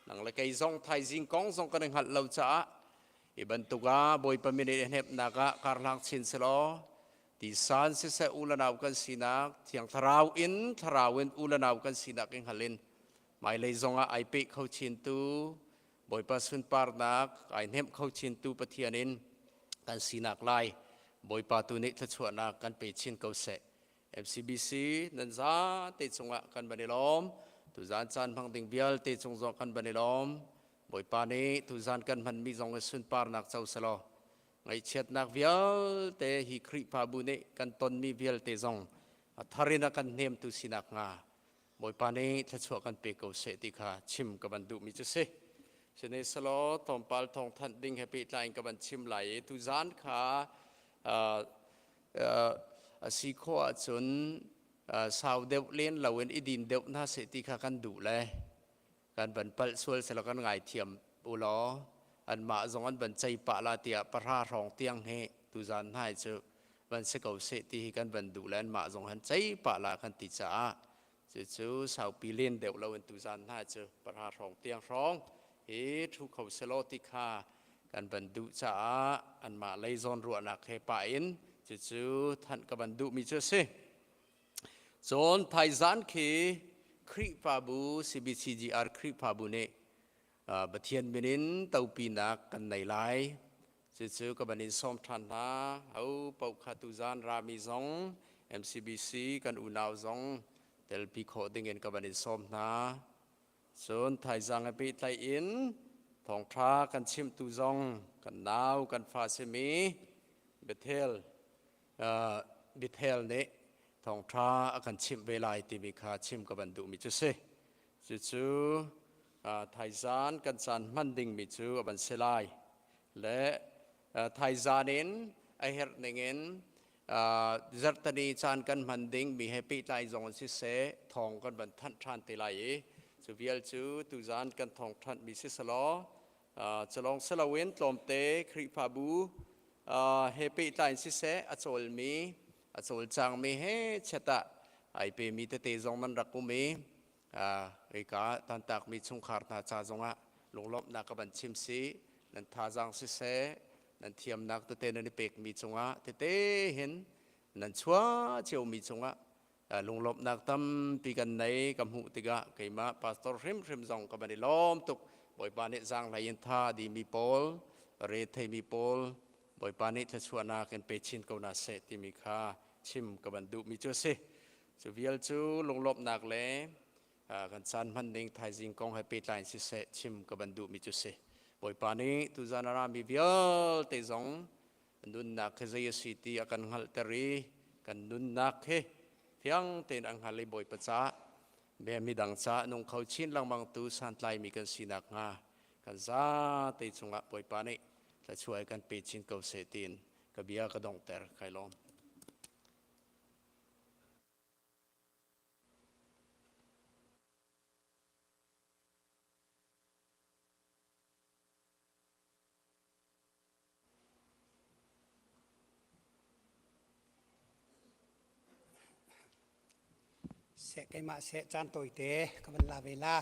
นังเลยไกจงไทยจิงกองจงกันหัดเหล่าจ้าบันตุกาบอยปาเมนิเนบนักการลังชินสลอที่สานเสอุลนาวกันสีนักที่ยังทราวอินอุลนาวกันสีนักเองหัลินไม่เลยจงอาไอเปกเขาชินตูบอยปาสุนปาร์นักไอเนบเขาชินตูปะเทียนินกันสีนักไลบอยปาตุนิทชวนากันไปชินเกาเส MCBC นันซาเตจงะกันบันเดลอมตุจานจานพังติงเบียลเตจงกันบันเดลอมบอยปานีตุจานกันมันมีจงสุนปาร์นักเจ้าสลอไอเช็ดนักเบียลเตฮิคริปาบุเนกันตนมีเบียลเตจงทารินักกันเนมตุสินักงาบอยปานีทชวกันไปเกาเสติคาชิมกับบันดุมิจุเสเชนสลอทอมปาลทองทันดิงเฮปิไลน์กับบันชิมไหลตุจานขาสิโคอาจนสาวเดวเล่นเราเอ็นอีดินเดวน่าเสติขากันดูเลยการบรรพัลส่วนเสร็จแล้วกันไงเทียมอุลออันมาจงอันบรรใจปะลาเตียปะรารองเตียงเฮตุจานให้เจอบรรเสกเอาเสติกันบรรดูแลมาจงอันใจปะลากันติจ่าจู่สาวปีเล่นเดวเราเอ็นตุจานให้เจอปะรารองเตียงร้องเฮทุกเขาเสลติขาการบรรดูจ่าอันมาเลยจนรัวนักเฮปาอินจู่ท่านกับบันดุมีเจอสิจนไทยจานคีคริปาบู CBCGR คริปาบูเนบัดเทียนเมนินเตาปีนักกันในไลจู่กับบันินสมทันนาเอาปกขัตุจานรามีจง MCBC กันอุณาวจงเตลปีโคดิงเงินกับบันินสมนาจนไทยจางไปไทยอินทองทรากันชิมตุจงกันนาวกันฟาเซมีเบเทลบิเทลเนทองทรากันชิมเวลาที่มีค่าชิมกับบันดุมิจุเสจู่ไทยจานกันจานมันดิ่งมิจูบันเซลายและไทยจานินไอเฮร์นิงินจัตนีจานกันมันดิ่งมีเฮปิไลจงสิเสทองกันบันทันทันติไลจูเวียลจูตุจานกันทองทันมิสิสลอจะลองสลาเวนตลอมเตคริปาบูเฮปิไลสิเสอโซลมีอโซลจังมีเฮเชตะไอเปมีเตจงมันรักกุมีเอกาตันตักมีชุงขาร์นาจาจงะลงลบนักบันชิมซีนันทาจังสิเสนันเทียมนักเตนันเปกมีจงะเตเห็นนันชัวเชียวมีจงะลงลบนักตั้มปีกันในกับหูติกะเกมาพาสตอร์ริมจงกับบันล้อมตุกบ่อยปานิจังไหลยันท่าดีมีโพลเรทมีโพลบ่อยปานิจะชวนนักกันไปชินกับนาเสติมีค่าชิมกับบันดุมีจุเสจูเวียลจูลงลบนักเล่กันสันมันเองไทยจิงกองให้ปิดไลน์สิเสชิมกับบันดุมิจุเสบ่อยปานี้ตุจานารามีเบียลเตจงนุนนักเฮเซียสิตีอากันฮัลเตอรีกันนุนนักเฮเพียงเตนอังฮัลเลยบ่อยปัจจา เบียมีดังจ้านุ่งเขาชินลังมังตูสันไลมีกันสีนักงากันจ้าตีจงะปอยปานิจะช่วยกันปีชินเกาเสตินกับเบียกระดงเตอร์ไคลอม เสกไอมาเสจานตัวเตะกำลังลาเวลา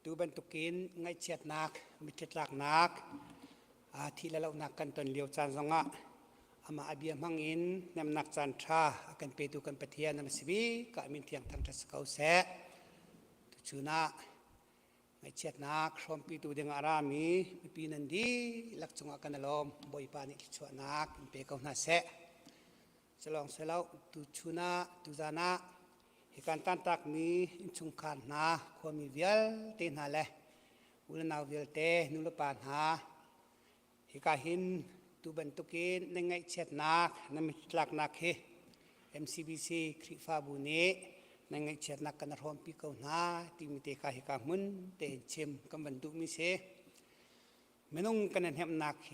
ดูบรรทุกินไงเชียดนักมิเชียดลักนักที่เรานักกันตนเลียวจานสงะอามาอเบียมังอินนำนักจานทรากันไปดูกันปะเทียนนำสิบีก็มีเทียงทางทัศเขาเสตุชูนาไงเชียดนักชมปีตูเดงอารามีปีนันดีลักจงอากันลมบอยปานิชวนักไปเขาหน้าเสฉลองเสลาตุชูนาตุจานาการตั้งตักมีชุงขานนาความมีเวลเต็นหาเลยอุลนาเวลเตนุลปานหาการหินตุบันตุกินในไงเช็ดนักนำมิตรลักนักเฮ MCBC คริฟาบุเน่ในไงเช็ดนักกันรวมปีเก่าหน้าที่มีเตกาหิกามุนเตนเชมกำบันตุมิเสมนุงกันเห็นนักเฮ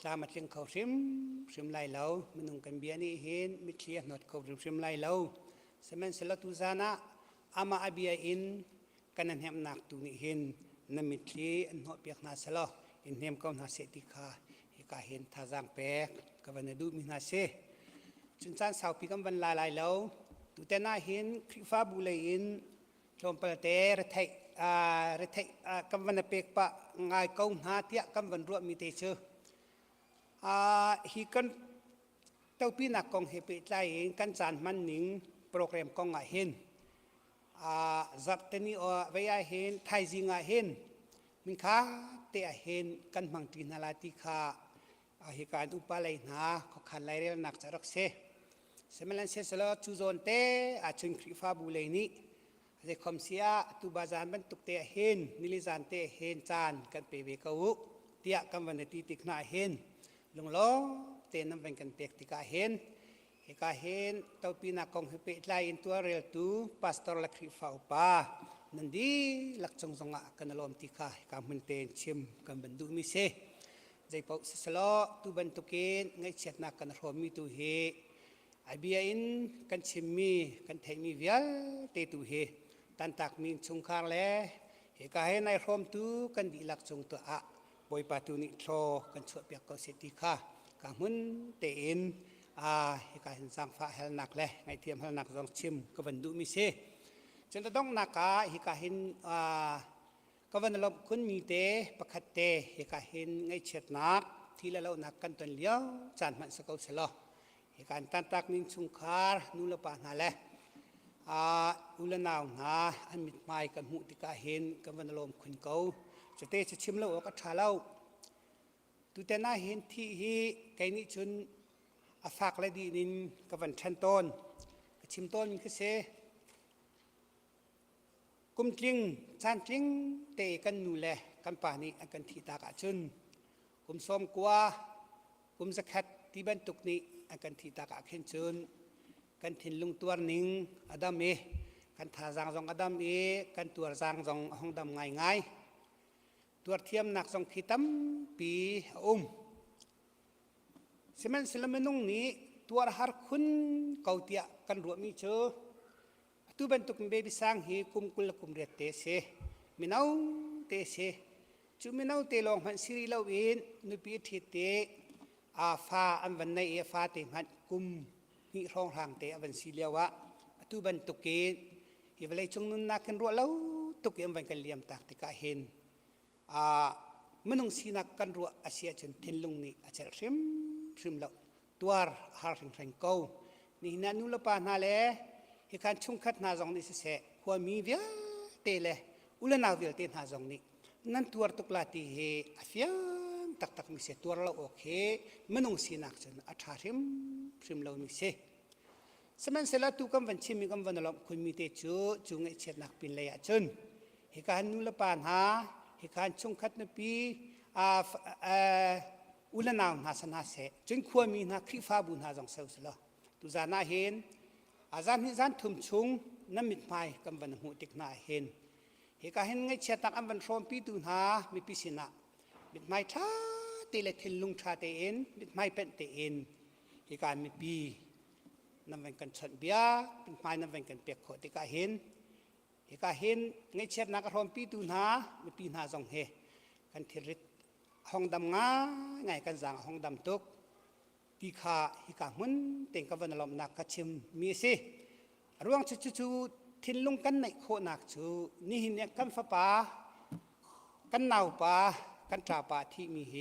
ตามาเชียงเขาซิมไล่เหลาเมนุงกันเบียนี่เห็นมิเชียนอดเขาซิมไล่เหลาsemen selatu zana ama abia in kanan hem nak tu ni hin namitli no piak na selo in hem kaun ha se tikha ka hin thajang pe ka ban du mi na se chun chan sau pi kam ban la lai lo tu te na hin khifa bu le in thom pa te re thai kam ban pek pa ngai kaun ha tia kam ban ru mi te che hi kan tau pi nak kong he pe tlai in kan chan man ningโปรแกรมกองอาเห็นจับเตนี่ไว้อาเห็นไทยจิงอาเห็นมิค้าเตะเห็นกันบางทีนาลาติคาเหตุการณ์อุปาเลยนะเขาขันไล่เรื่องนักจะรักเสสมัยนั้นเสร็จแล้วจูโซนเตะอาจจะคริฟ้าบุเลยนี้จะคอมเสียตุบาจานบรรทุกเตะเห็นนิลิจานเตะเห็นจานกันเปเวกวุเตียกันวันที่ติกนาเห็นลงล้อเตะน้ำเป็นกันเปกติกาเห็นการเห็นเต่าปีนักกองเฮปิไลน์ตัวเรียลตูพาสตอร์ลักริฟ้าอุปานันดีลักจงจงะกันลมติกาการมันเตนชิมกันบรรดุมิเซใจพอสลอตูบรรทุกินไงเช็ดนักกันรวมมีตูเฮไอเบียอินกันชิมมีกันเทมีเวียลเตตูเฮตันตักมีชงคาร์เล่การเห็นในรวมตูกันดีลักจงตัวอะบอยปาตูนิโตกันสวดเปียกก็เสติกาการมันเตนการเห็นสังฟ้าเฮลนักเลยไงเทียมเฮลนักลองชิมก็บรรดุมิเซจนต้องนักการเห็นก็วันลมคุณมีเตประคัดเตการเห็นไงเช็ดนักที่เรานักกันตนเลี้ยวจานมันสกุลเสลอการตั้งตักมินชุงคาร์นุลปานาเลยอุลนาวนาอันมิดไม้กันหูติการเห็นก็วันลมคุณเขาจะเตจะชิมแล้วก็ท่าเล่าตุเตน่าเห็นที่ไกนิชนอาฝากและดีนินกับวันชันต้นชิมต้นมีคือเสกุมจริงจานจริงเตะกันนูแลกันป่านี้กันทีตากาจุนกุมส้มกัวกุมสกัดที่บรรทุกนี้กันทีตากาเข็นจุนกันถิ่นลุงตัวนิ่งอดัมเอกันท่าจางจงอดัมเอกันตัวจางจงห้องดำง่ายตัวเทียมหนักจงขีตั้มปีสมัยสลัมนุ่งนี้ตัวหารคุณเกาเตียกันรวมมีเชอตัวบรรทุกเบบิสังฮีคุมกุลคุมเรียเตเสมินาวเตเสจุมินาวเตลองหันสิริลาวินนุปีทิเตอาฟาอันวันในฟาเตหันกุมหิรองทางเตอวันสิเลียวะตัวบรรทุกเกนฮิวเลยจงนุนนักกันรัวเล่าตุกเอ็มวันกันเลียมตักติกาเห็นมนุษย์สินักกันรัวอาเซียจนเทนลุงนี้อาจจะริมแล้วตัวหาริงเก่านี่นั่นนุลปานาเลเหตุการณ์ชุ่มขัดนาจงนี้เสียหัวมีเวียเตเลอุลนาเวียเตนาจงนี้นั่นตัวตุกลาตีเฮอาเฟียนตักมีเสียตัวเราโอเคมนุษย์สินักจนอาชาริมแล้วมีเสียสมัยเสร็จแล้วตุกำวันชิมีกำวันเราคุณมีเตจูงไอเช็ดนักปินเลยจนเหตุการณ์นุลปานาเหตุการณ์ชุ่มขัดนปีอุลนาวนาสนาเสจึงควรมีนักคริฟ้าบุญหาจงเซลล์ตุจานาเห็นอาจารย์นิจานทุ่มชุง น้ำมิดไม้กำวันหูติกนาเห็นเหตุการณ์ไงเชียตักอันวันพร้อมปีตูนามีพิสินะมิดไม้ท่าตีเลทินลุงชาเตเอ็นมิดไม้เป็นเตเอ็นเหตุการณ์มีปีน้ำวันกันฉันเบียมิดไม้น้ำวันกันเปียกโคติกาเห็นเหตุการณ์ไงเชียนักพร้อมปีตูนามีปีนาจงเฮกันทิริตห้องดำง่าไงกันจางห้องดำตุกตีขาเหตุการณ์มันเต็งกับวันลมนักกระชิมมีสิร่วงชูทินลุงกันในโคนักชูนี่เนี่ยกันฟ้าป่ากันหนาวป่ากันตราป่าที่มีเฮ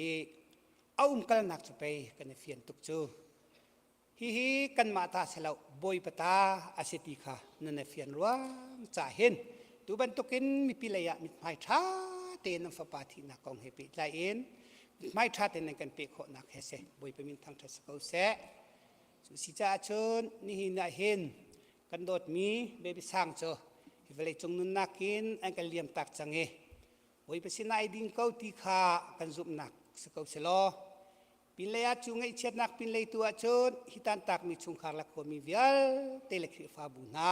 เอากันนักจะไปกันในเฟียนตุกชูฮิกันมาตาเสลาบอยปตาอาเซติค่ะนั่นในเฟียนร่วงจ่าเห็นตัวบันตุกินมีปิเลยะมีไม้ท่าเตนฟ้าป่าที่นักกองเฮปิใจเอ็นไม่ท่าเตนกันเปโคนักเฮเซบอยไปมินทางทัศกเสสุสิจ่าชนนี่น่าเห็นกันโดดมีเบบิสังโจฮิเวลจงนุนนักกินอันกันเลียมตักจังเอโอยไปสินายดิ้งเขาตีขากันจุบนักสกาวเสลอปินเลยอาจุงไอเช็ดนักปินเลยตัวชนฮิตันตักมีชุงคาร์ลักโคมีวิลเตเล็กฟาบุนา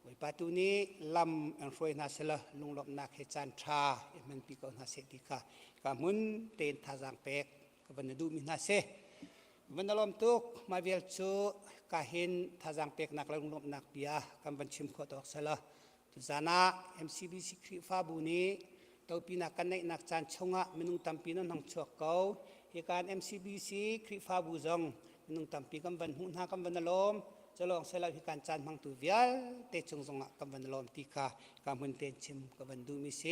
โอยปาตุนี้ลำอันฟอยนาเสลลุงลบนักเฮจันทราเอมันปีกนาเสติกากามุนเตนทาจังเป็กกันดูมินาเซวันนั้นลมตุกมาเวลชูกาเห็นท่าจังเป็กนักลงลมนักเบียกันบัญชิมขอตอกเสละทุจานะ MCBC คริฟ้าบุนีตัวปีนักกันในนักจานชงะมินุงตัมปีนั้นหังชวกเก่าเหตุการ MCBC คริฟ้าบุจงมินุงตัมปีกันบันหุ่นหากันบันลมจะลองเสละเหตุการจานหังตุเวียเตจงจงะกันบันลมตีกากันบันเตนชิมกันบันดูมิเส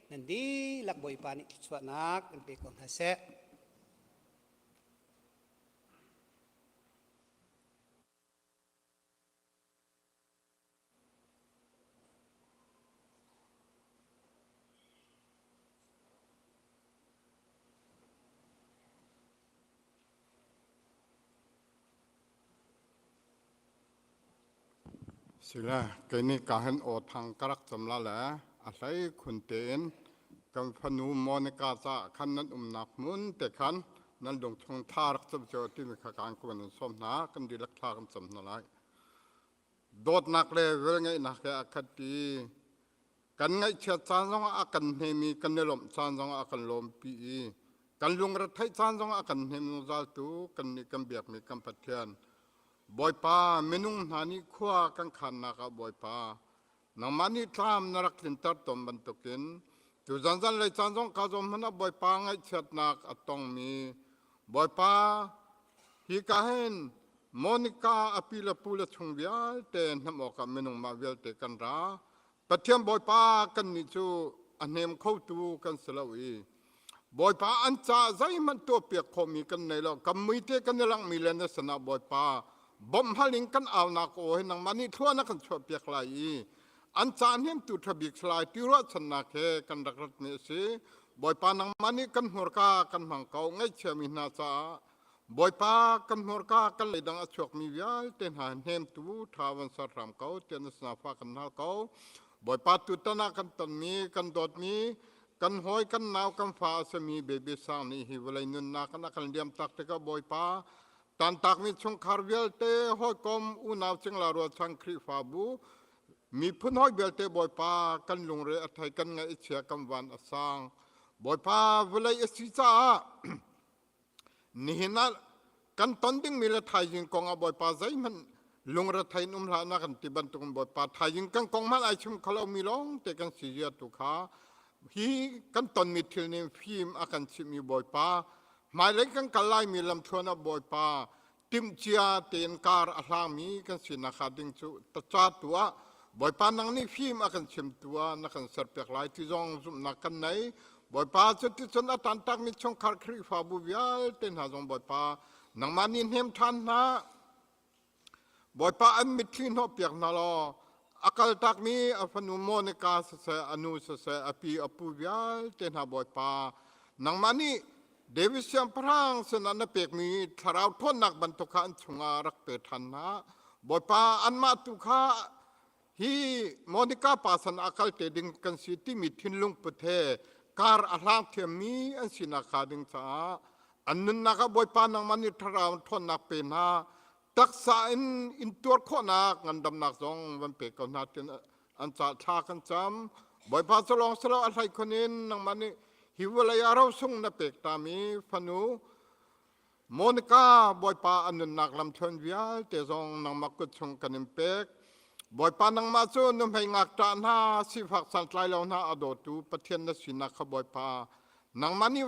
นันดีหลักบอยปานิชวนักเป็นเปกองฮาเซสิละเกนี่การเห็นโอทางกรักสำลักแหละอาศัยคุณเต็นกับพนูมอนิกาซาขันนั้นหนักมุนแต่ขันนั้นดงชงท่ารักสมเจอที่มีขการกวนสมนากันดีลักท่ากันสมนาไรโดดนักเลยเวลไงนักแกอคติกันไงเชื่อจานสองอากันเฮมีกันในลมจานสองอากันลมปีกันลุงรัฐไทยจานสองอากันเฮมีจัลตุกันนี่กันเบียกมีกันพัฒนบอยป้าเมนุงหานิขวากันขันนักบอยป้านังมันนี่ทำนรักลินตัดตอมบันตุกินจุจันจันเลยจันจงข้าจงมันนับบอยป้าไงเชิดนักอัตองมีบอยป้าฮิกาเฮนโมนิกาอภิลปูลชงเวียเตนทำออกกับเมนุงมาเวียเตกันราปัจเจียมบอยป้ากันนิจูอันเนมเข้าตูกันสลาวีบอยป้าอันจ่าใจมันตัวเปียกคมีกันในเรากำมือเตกันในหลังมีเลนสนาบอยป้าบ่มฮัลิงกันเอานักโอให้นังมันนี่ทั่วนักกันชอบเปียกไหลอันจานเห็นตุทบิกสลายติรัชนาเคกันรักรัตเนสีบอยปานังมันนี่กันหัวกากันหังเกาไงเชื่อมีนาซาบอยปากันหัวกากันเลยดังอชวกมีวิลเต็นหานเห็นตูทาวันสารามเกาเต็นสนาฟ้ากันนาเกาบอยปาตุตนากันตันมีกันดอดมีกันหอยกันนาวกันฟ้าสมีเบบีสางนี่ฮิวเลยนุนนากันกันเดียมตักเตกบอยปาตันตักมีชงคาร์เวลเตหอยกอมอุณาวเชิงลารัวชังครีฟาบูมีพุ่นหอยเวลเตบอยปากันลงเรือไทยกันไงเชียกันวันอสังบอยปาเวลาเอสิจ้านี่นะกันตอนดิ้งมีละไทยยิงกองบอยปาใจมันลงเรือไทยนุ่มละนักันติบันตุงบอยปาไทยยิงกันกองมันไอชุมเขาเรามีร้องแต่กันสีเยตุขาฮีกันตอนมีทิลนิมฟิล์มอากันชิมีบอยปาหมายเล็กกันกันไล่มีลำทวนบอยปาติมเชียเตียนการอาลามีกันสินาคาดิงจุตจาตัวบอยปานังนี่ฟิล์มอากันชิมตัวนักันเสพไลที่จงจุนักกันไหนบอยปาจะที่ชนตันตักมีชงคาร์ครีฟาบุวิลเต็นหาจงบอยปานังมันนินเฮมทันนะบอยปาอันมิทินหอบเปียกนาลออากาศตักมีอฟนุโมนิกาเสอนุเสอปีอปุวิลเต็นหาบอยปานังมันนี่เดวิสยังพรางสนันเปกมีทาราวทนนักบรรทุกอันชงอารักเปิดทันนะบอยปาอันมาตุขาฮีโมนิกาปาสันอากาศเตดิงกันสิที่มีทินลุงประเทศการอาลางเทียมีอันสินาคาดิงสาอันนั้นนักบอยปานังมันนี่ทาราวทนนักเป็นนะ ตักษาอินตัวข้อนักงันดำนักสองวันเปกเอานาเตนอันจะชากันจำบ่อยพาสลองสลาอะไรคนนี้นังมันนี่หิวเลยเราส่งนับเปกตามีฟนูโมนิกาบ่อยพาอันนักลำชนวิอาเตซองนังมักกุชงกันเปกบ่อยปานังมาโซนุ่มให้งักตาหน้าสิฟักสันไลเราหน้าอดตูปะเทียนนสินักขบ่อยปานังมันนี่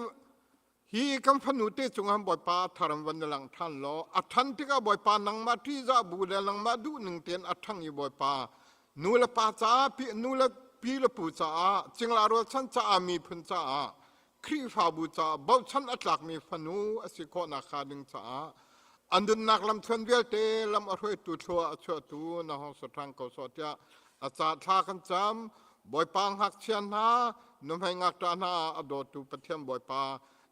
ฮีคำพนุเตจงหำบ่อยปาทารมวันหลังท่านล้ออัทันติกาบ่อยปานังมาที่จะบูเดลังมาดูหนึ่งเตียนอัทังอีบ่อยปานูละปาจ้าพี่นูละปีละปูจ้าจึงลารวชันจ้ามีพันจ้าครีฟาบูจ้าบ่าวชันอัตลักมีพนุอสิโคนาคาดึงจ้าอันดุนนักลำชนเวลเตลำอร่อยตุชัวชัวตูนะฮะสุดทางเขาสอดยาอาจารย์ทากันจำบ่อยปางหักเชียนหานุ่มให้งักตาหน้าอดตูปะเทียมบ่อยปา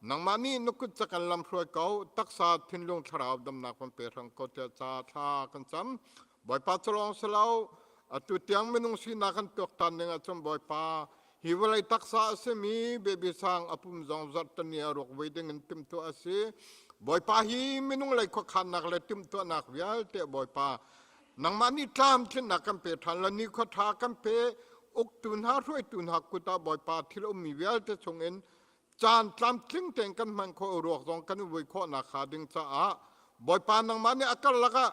นังมานี่นุกุจักันลำพรวยเขาตักษาทิ้งลงทราวดำนักมันเปรังเขาจะจ่าทากันจำบ่อยปาฉลองสลาวตุเตียงไม่นุ่งสีนักันตัวตันยังจำบ่อยปาฮิวไลตักษาเสมีเบบีสังอภุมจงจัดตันยารกไว้dengan tim tu aseบ่อยปาฮีไม่นุ่งไลขวักขันนักเลยtim tuนักวิาเตบ่อยปานังมานี่ตามที่นักกันเปทันละนี่ขทากันเปอุกตุนหารวยตุนหักกุตาบ่อยปาที่เรามีวิาเตชงเอ็นจานตามทิ้งแต่งกันมันโครวกสองกันวิเคราะห์นาคาดึงจ้าบ่อยปานังมานี่อักละก็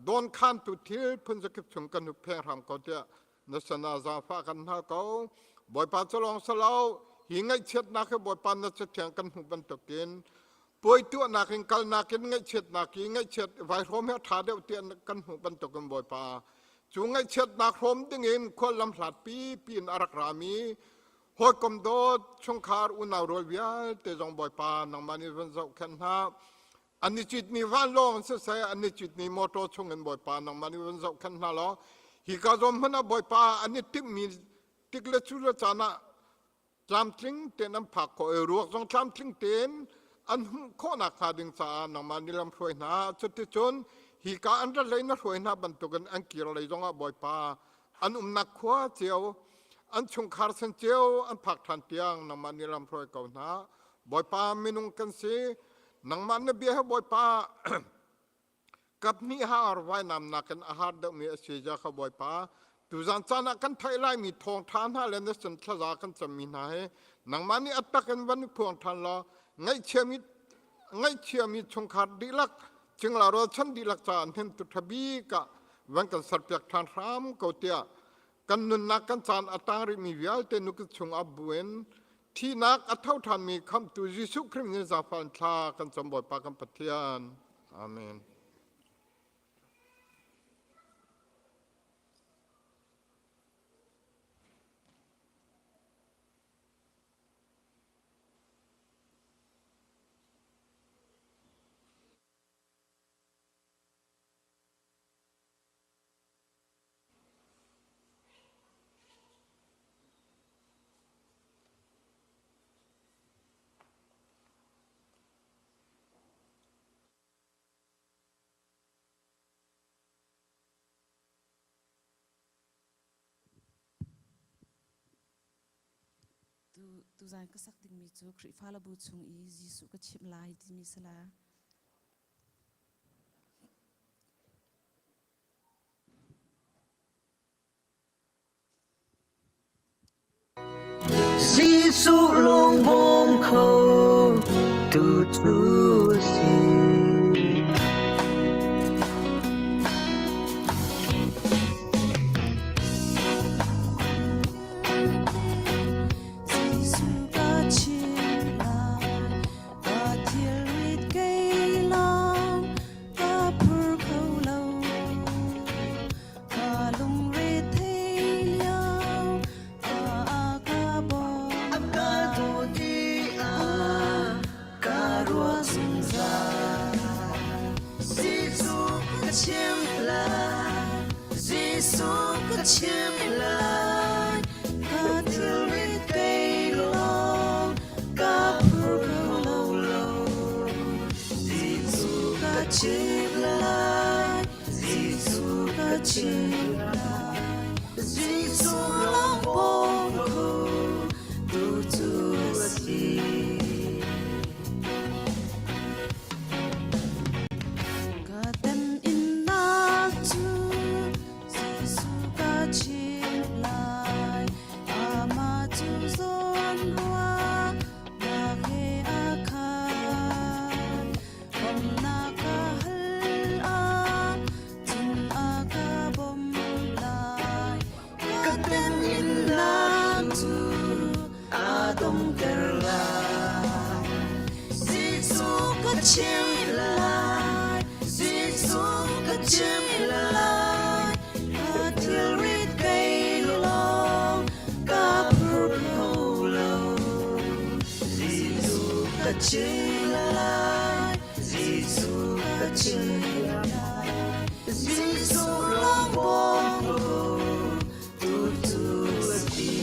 โดนขันตุที่พุ่นจะเก็บชงกันแพงรำเขาเดียนสนาซาฟ้ากันหาเขาบ่อยปาฉลองสลาวหิงไอเช็ดนักบ่อยปานนักเถียงกันหุบันตะกินป่วยตัวนักหิงกัลนักไงเช็ดนักหิงไอเช็ดไว้โฮมเฮถาเดียวเตียนกันหุบันตะกันบ่อยปาจุงไอเช็ดนักโฮมดึงเงินคนลำหลัดปีนอารักรามีหอยกมโดชงคาร์อุณาโรวิอาเตจงบ่อยปานังมานิวันเจ้าขันหาอันนี้จิตมีวันลงเสียอันนี้จิตมีมอโตชงเงินบ่อยปานังมานิวันเจ้าขันหาล้อฮิกาจอมพนะบ่อยปาอันนี้ติมีติกเลชุลจานะจามทิ้งเตน้ำผักก็รวกจงจามทิ้งเตนอันข้อนักขาดึงสานังมานิลำรวยนาจุดที่จนฮิกาอันนั้นเลยนะรวยนาบรรทุกันอันกี่อะไรจงอ่ะบ่อยปาอันนักขวาเจียวอันชงคาร์สันเจียวอันผักทันเตียงนังมันนิลำพรอยเก่าหนาบ่อยปามินุงกันสีนังมันนเบียบ่อยปากับนี่หาร์ไว้นำนักกันอาหารเดิมมีเสียจากบ่อยปาตุจันจานักกันไทยไล่มีทองทานหาเลนสันทลากันจะมีนายนังมันนี่อัตตะกันวันนี้พวงทันละไงเชื่อมีชงคาร์ดีลักจึงลารอฉันดีลักจานเห็นตุทบีกะวันกันสัตย์เปียกทานรามเก่าเตียกันนุนนักกันจานอัตาริมีวิาเตนุกชงอับเวนที่นักอัตเท่าทันมีคำตุยิสุคริมนิซาฟันทากันจำบ่อยปากันปฏิญาณอาเมน tu zan ka sak ding mi chu khri pha la bu chung i jisu ka chim lai ti mi sala jisu long bom kho tu chu si Karua sungza chiêm lại Giêsu cả chiêm lại cả thiêu rít cây long cả phút hầu lâu Giêsu cả chiêm lại Giêsu cả chiêm lại Giêsu long bông tu tu đi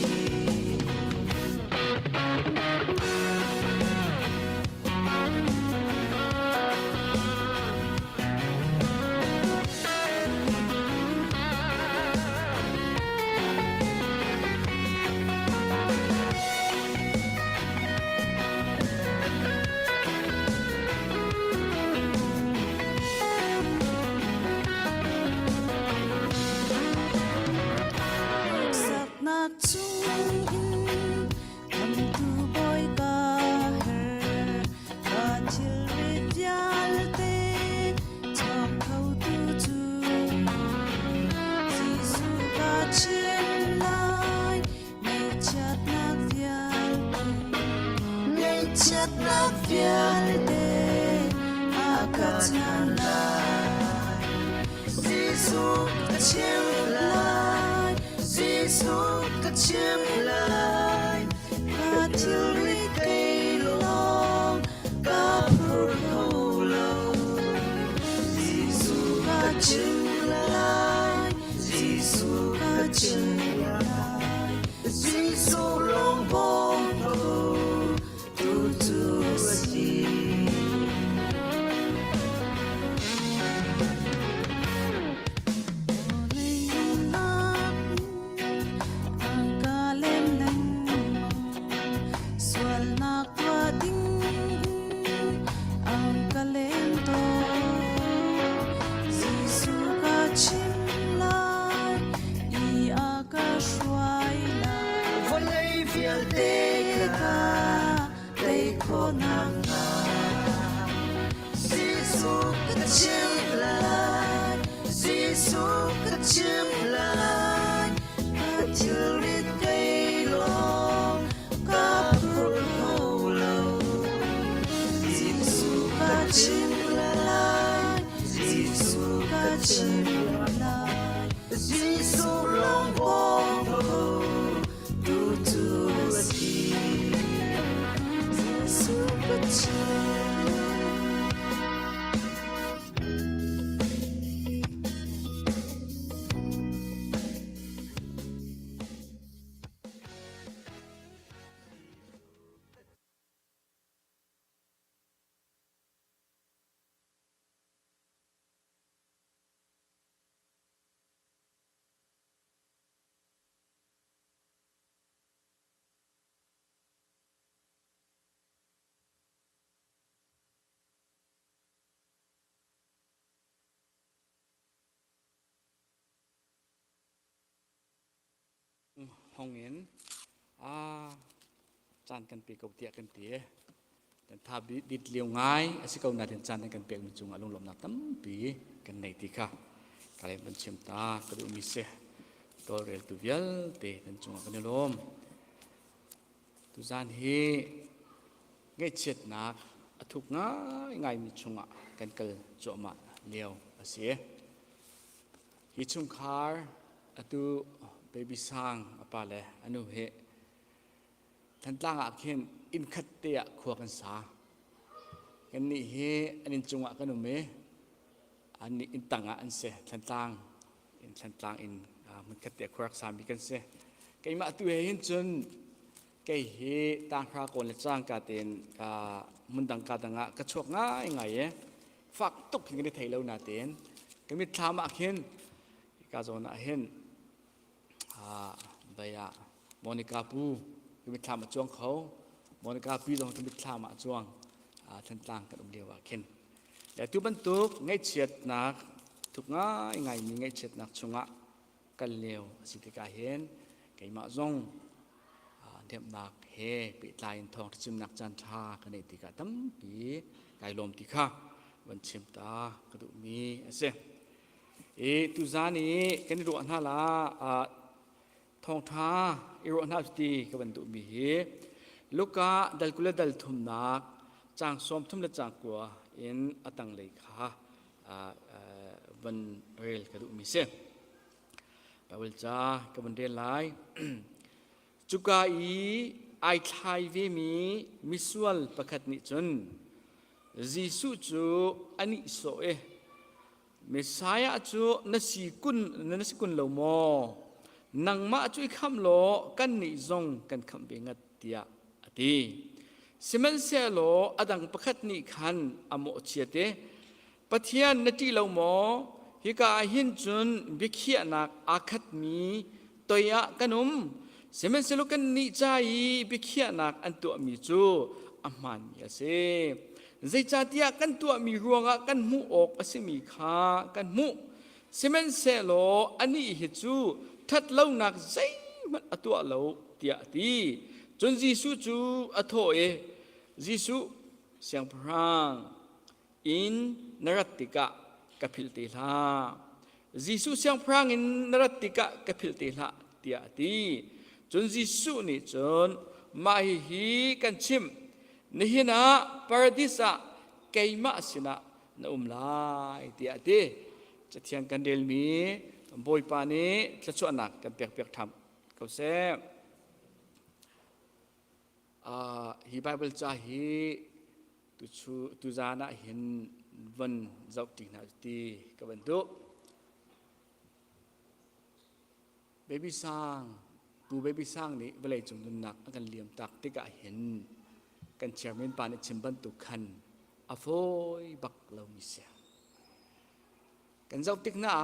chất nát viên đê akatana Giêsu cả chiêm lại Giêsu cả chiêm lại cả thiêu rít cây long cả phút hầu lâu Giêsu cả chiêm lại Giêsu cả chiêm lại Giêsu long bông chiêm lại cả thiêu rít cây long cả phút hầu lâu Giêsu cả chiêm lại Giêsu cả chiêm lại Giêsu long bông tu tu đi Giêsu cả chiêm hong in chan kan pi kau tia kan tia dan thabi dit liu ngai asi kau na den chan kan pek mi chung alung lom na tam pi kan nei ti kha kalem ban chem ta ka du mi se to rel tu vial te dan chung kan lom tu zan hi ngai chet na athuk ngai mi chunga kan kal cho ma liu asi hi chung khar atu baby sang apa le anu he than tlang a khen in khat te a khwa kan sa kan ni he anin chunga kan me ani in tanga an se than tlang in man khat te khwa sa mi kan se kai ma tu he hin chun kai he tang kha kon le chang ka ten ka mun dang ka danga ka chok ngai e fak tuk hin ni thai lo na ten ka mi thama khen ka zona hen baya Monica pu kami thama chuang khau Monica pi dong kami thama chuang than tlang ka dum lewa khen le tu ban tuk ngai chet nak thuk ngai mi ngai chet nak chunga kal lew sitika hen kai ma zong dem nak he pi tlai thong chim nak chan tha ka nei tika tam pi kai lom ti kha ban chim ta ka du mi ase e tu zani kan ro na laทองท้าอิโรนาสตีกับวันตุมีเฮลูกาดัลกุลดัลทุมนักจางสมทุมละจางกัว อินอตังเลยค่ะวันเรลกระดูมิเซบาเวลจ้ากับวันเรียนไลจุกาอีไอทายเวมีมิสวลประคัดนิจนจีสุจูอันนี้โซเอเมสายะจูนสีกุนเหลวมอนังมาจุยคำโลกันนิจงกันคำเบงัดเตียอดีสิมันเซโลอดังประคัดนิคันอโมเชียเตปะเทียนนจีเหลวมอฮิกาหินจุนบิเขียนักอาคัดมีตัวยะกันุมเสมันเซโลกันนิจายบิเขียนักอันตัวมีจูอามันยาเซใจจัดยากันตัวมีรวงกันมุอกอสิมีขากันมุเสมันเซโลอันนี้ฮิจูทัดเล่านักใจมันอตัวเล่าเตียตีจนจิสุจูอโทเอจิสุเสียงพรางอินนรัตติกะกับพิลติลาจิสุเสียงพรางอินนรัตติกะกับพิลติลาเตียตีจนจิสุนี่จนมาฮีกันชิมนี่ฮินะปาราดิสะเกยมาสินะนะลายเตียตีจะเทียงกันเดลมีบอยปานี้จะชวนนักกันเปียกๆทำเขาเซฮีไบเบิลจ้าฮีตุจานะเห็นวันเจ้าตินาตีกับวันดุเบบี้สร้างปูเบบี้สร้างนี่เวลาจงนักกันเลี้ยมตักที่ก็เห็นกันเชื่อเมนปานชิมบันตุคันอโฟยบักเรามิเสียกันเจ้าติกน่า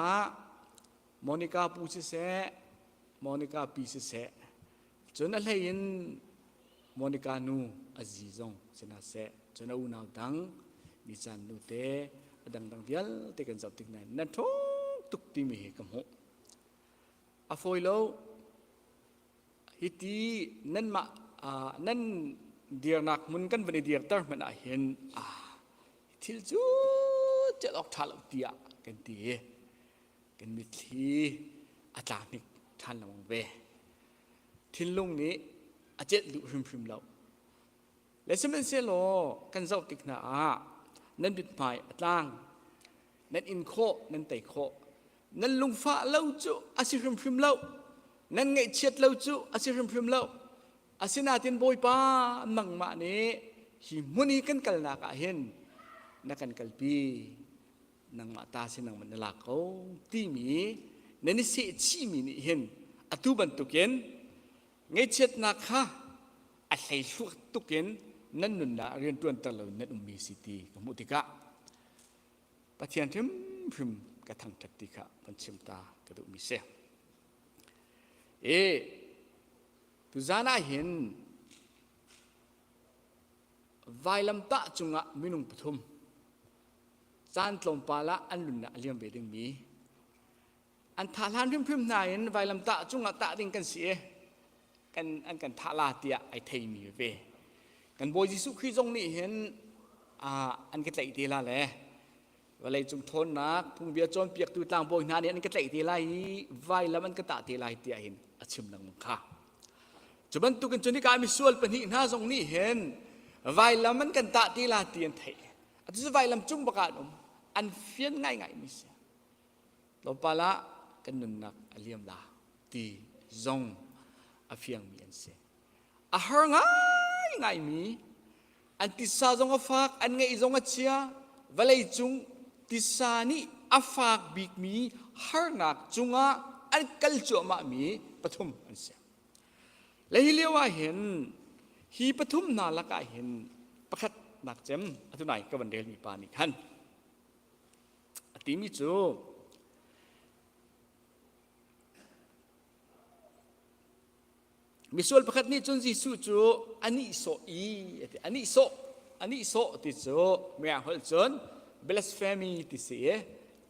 มอนิกาปูซิเสมอนิกาปีซิเสจนอะไรยินมอนิกานูอาซิซงเสนาเสจนเอาหนาวดังนิจันนูเตดังเดียลเตกันจับติกนั้นนั่นทุกตุกตีมีเหกมหอฟอยโลฮิตีนั่นมานั่นเดียร์นักมุนกันวันเดียร์ตร์มันเห็นทิลจูจะออกทาลเตียกันตีกันมิทีอาจารย์นิกท่านละวังเวทิลลุงนี้อาจจะลุริมเราและสมัยเสโลกันเจ้าติกนานั่นบิดหมายอัตลางนั่นอินโคนั่นไตโคนั่นลุงฟ้าเล่าจูอาศิริมเล่านั่นไงเชียดเล่าจูอาศิริมเล่าอาศินาตินบอยป้ามังมานี้หิมุนีกันกัลนักเห็นนักกันกัลปีนังมาตาสินังมันนลากเขาที่มีนั่นนี่เสียชีมีนี่เห็นอตุบันตุกเห็นไงเชียดนักฮะอะไรสุดตุกเห็นนั่นนุนละเรียนตัวตลอดนั่นมีสิทธิกับมุติกะปะเทียนพิมกระทั่งจัตติกะปัญชิมตากระดูมิเสตุจานะเห็นไวลำตะจุงะมินุงปฐุมจานตลมปาละอันลุนละเลียมเบดิงมีอันทาลานพิมนายเห็นไวลำตะจุงะตะดิงกันเสียกันอันกันทาลาเตียไอเทมีเวกันโบยิสุคริสต์นี่เห็นอันก็ใจตีละแหละเวลาจงทนนักพุ่งเบียจนเปียกตัวต่างโบยนาเนี่ยอันก็ใจตีละไวแล้วมันก็ตะตีละเตียเห็นอชิมนังมังค่าจุบันตุกันจนที่การมีส่วนเป็นหินหน้าทรงนี่เห็นไวแล้วมันกันตะตีละเตียนเทอันที่ไวลำจุ่มประกาศอันเฟียนง่ายมิเสียลบปาละกันนุนนักอเลียมลาตีจงอเฟียงมีอันเสียหาง่ายมีอันติสาจงอฟักอันไงจงอเชียเวลาจุงติสานี่อฟักบิกมีหานักจุงอันกัลจัวมามีปฐุมอันเสียและฮิเลียวว่าเห็นฮีปฐุมนาละกาเห็นประคัดนักเจมอตุนายกับวันเดลมีปานิคันอติมิจูมิส่วนประคัดนี้จนจิสุจูอันนี้โซอันนี้โซติจูเมียหัวจนเบลสเฟมีติเสีย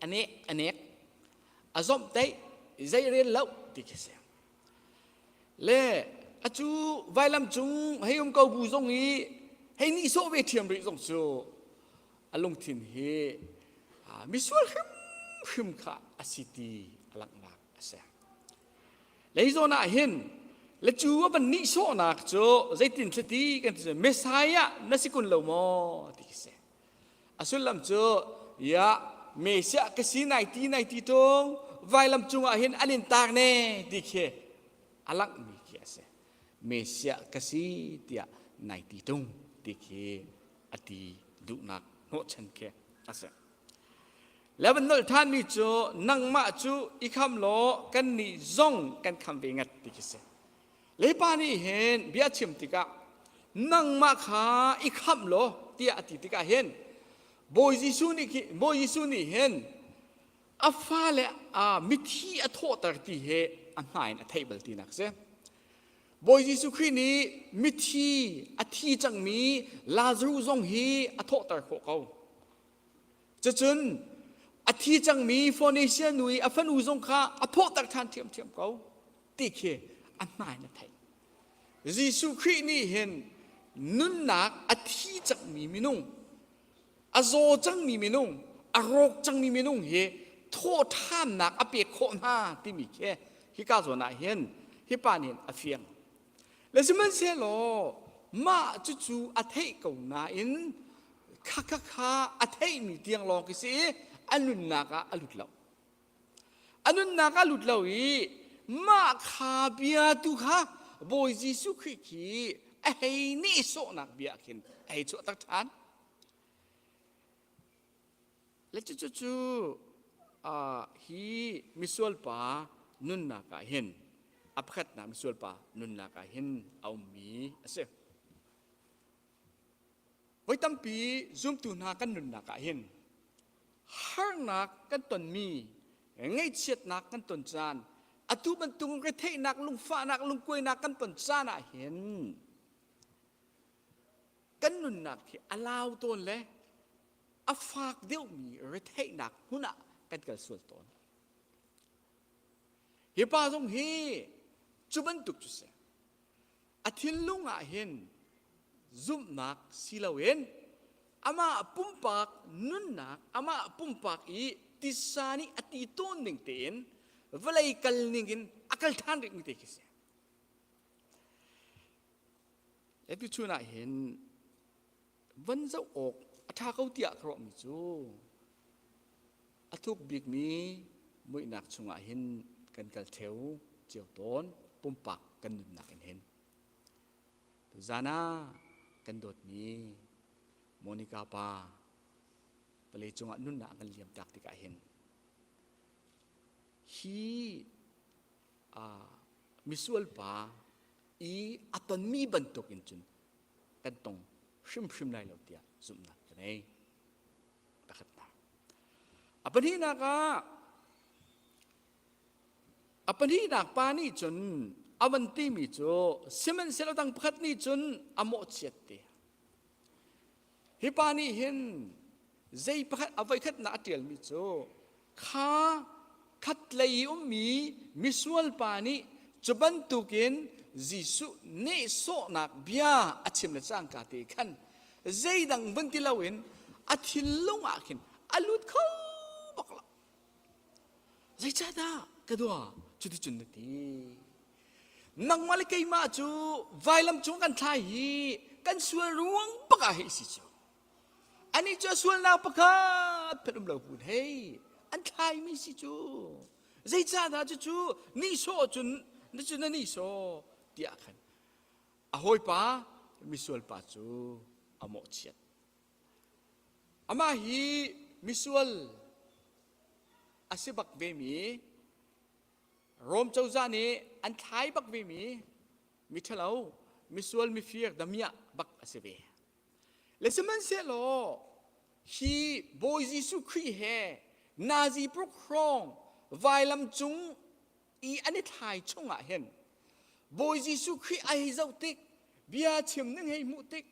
อันนี้อาซอมเตยใจเรียนแล้วติเสียเล่อาจูไวลำจุงให้ยมเกาบูซงอีให้นี่โซเวทียมริซงจูอารมณ์ทิ้งเฮมิส่วนหิมข้าอาศิตีหลังนักเสียเลยโซน่าเห็นและจูว่ามันนิโซนักโจใจตินสติกันเมสายะนัสิกุลเลวมอติเส สุลลำจูยะเมเสียกสีไหนตีตรงไวลำจุงเห็นอันนินตากเน่ดิเคอลักมีเคเสเมเสียกสีเตียไหนตีตรงดิเคอดีดุนักโนชันเคอาเสแล้ววันนั้นท่านมีจูนังมาจูอีคำโลกันนี่ซ่งกันคำเวงัดดิเคเสเลยปานี่เห็นเบียชิมติกะนังมาขาอีคำโลเตียอติติกะเห็นโบยิสุนี่เห็นอาฟ้าและมิธีอโทษตรตีเหอันไหนนะเทเบิลตีนักเสโบยิสุครินี้มิธีอธิจังมีลาซารุซงฮีอโทษตรโคเขาจะจนอธิจังมีโฟเนเชียนุยอฟันูซงคาอโทษตรทานเทียมเขาตีเคอันไหนนะเทยิสุครินี้เห็นนุนนักอธิจังมีมินุงอโซจังมีมินุงอารกจังมีมินุงเฮโทษท่านนักอเปียกโคมาที่มีแค่ฮิกาโซนาเห็นฮิปานินอเฟียงและสมันเสโลมาจู่ๆอเทยกูนาอินข้าอเทยมีเตียงลองกิสิอันนุนนักอลุดเหล่าอีมาขาเบียตุข้าโบยิสุคริกีไอ้นี่โซนักเบียกินไอ้ชั่วตักทานและจู่ๆฮีมิสวลปานุนนักเห็นอับขัดนามิสวลปานุนนักเห็นเอามีเสไว้ตั้งปีซุ่มตูนากันนุนนักเห็นฮาร์นักกันตนมีไงเชียดนักกันตนจานอตุบันตุงกระเทยนักลุงฟ้านักลุงกวยนักกันตนจานเห็นกันนุนนักที่อลาวตัวเลยอาฟากเดียวมีเรทให้หนักหุ่นกันเกิดส่วนตนเฮียป้าทรงเฮจุบันตุกจุเสอาทิตย์ลุงเห็นซุ่มนักสิลาเวนอามาปุ่มปากนุนนักอามาปุ่มปากอีติสานีอติต้นหนึ่งเต็นเวลาอีกัลหนึ่งกินอักลทานเด็กมิเตกิเสเอ็ดชูน่าเห็นวันเจ้าอกถ้าเขาเตียครบมิจูอทุกบิกมีมวยหนักชงเห็นกันกัลเทวเจียวต้นปุ่มปักกันนุนหนักเห็นตุจานากันโดดมีโมนิกาปาไปเลยจงนุนหนักกันเลี่ยมดักติกาเห็นฮีมิสวลปาอีอัตนมีบรรทุกอินจุนกันตรงชิมไล่เราเตียซุ่มนักกันเองตักตาอัปนี้นักอัปนี้นักปานี่จนอวันที่มีโจซิมันเสลตังพัดนี่จนอโมเชียตเตฮิปานี่เห็นใจพัดเอาไว้ขัดนาเตียลมีโจข้าขัดเลยมีมิสวลปานี่จุบันตุกินจิสุเนโซนักเบียอาชิมเลจังกาติขันใจดังบันทิลาวินอาทิลลงอาคินอาลุดเขาบอกละใจจ้าดากระดัวจุดจุดนี้นังมาเลกัยมาจูไวลำจงกันทายกันส่วนรวงปะกาเฮสิจูอันนี้จะส่วนนาปะกาเป็นเราพูดเฮอันทายไม่สิจูใจจ้าดาจูนี่โซจุนนี่จุนนี่โซเดียกันอาหอยป้ามิสวลป้าจูอโมเชียตอามาฮีมิสวลอาศิบักเวมีโรมเจ้าจานีอันท้ายบักเวมีมิเทลามิสวลมิเฟียร์ดามียบักอาศิเวและสมันเสโลฮีโบยิสุครีเฮนาซีปกครองไวลำจุงอีอันนี้ท้ายชงเห็นโบยิสุครีไอเจ้าติกเบียชิมนึงให้มุติก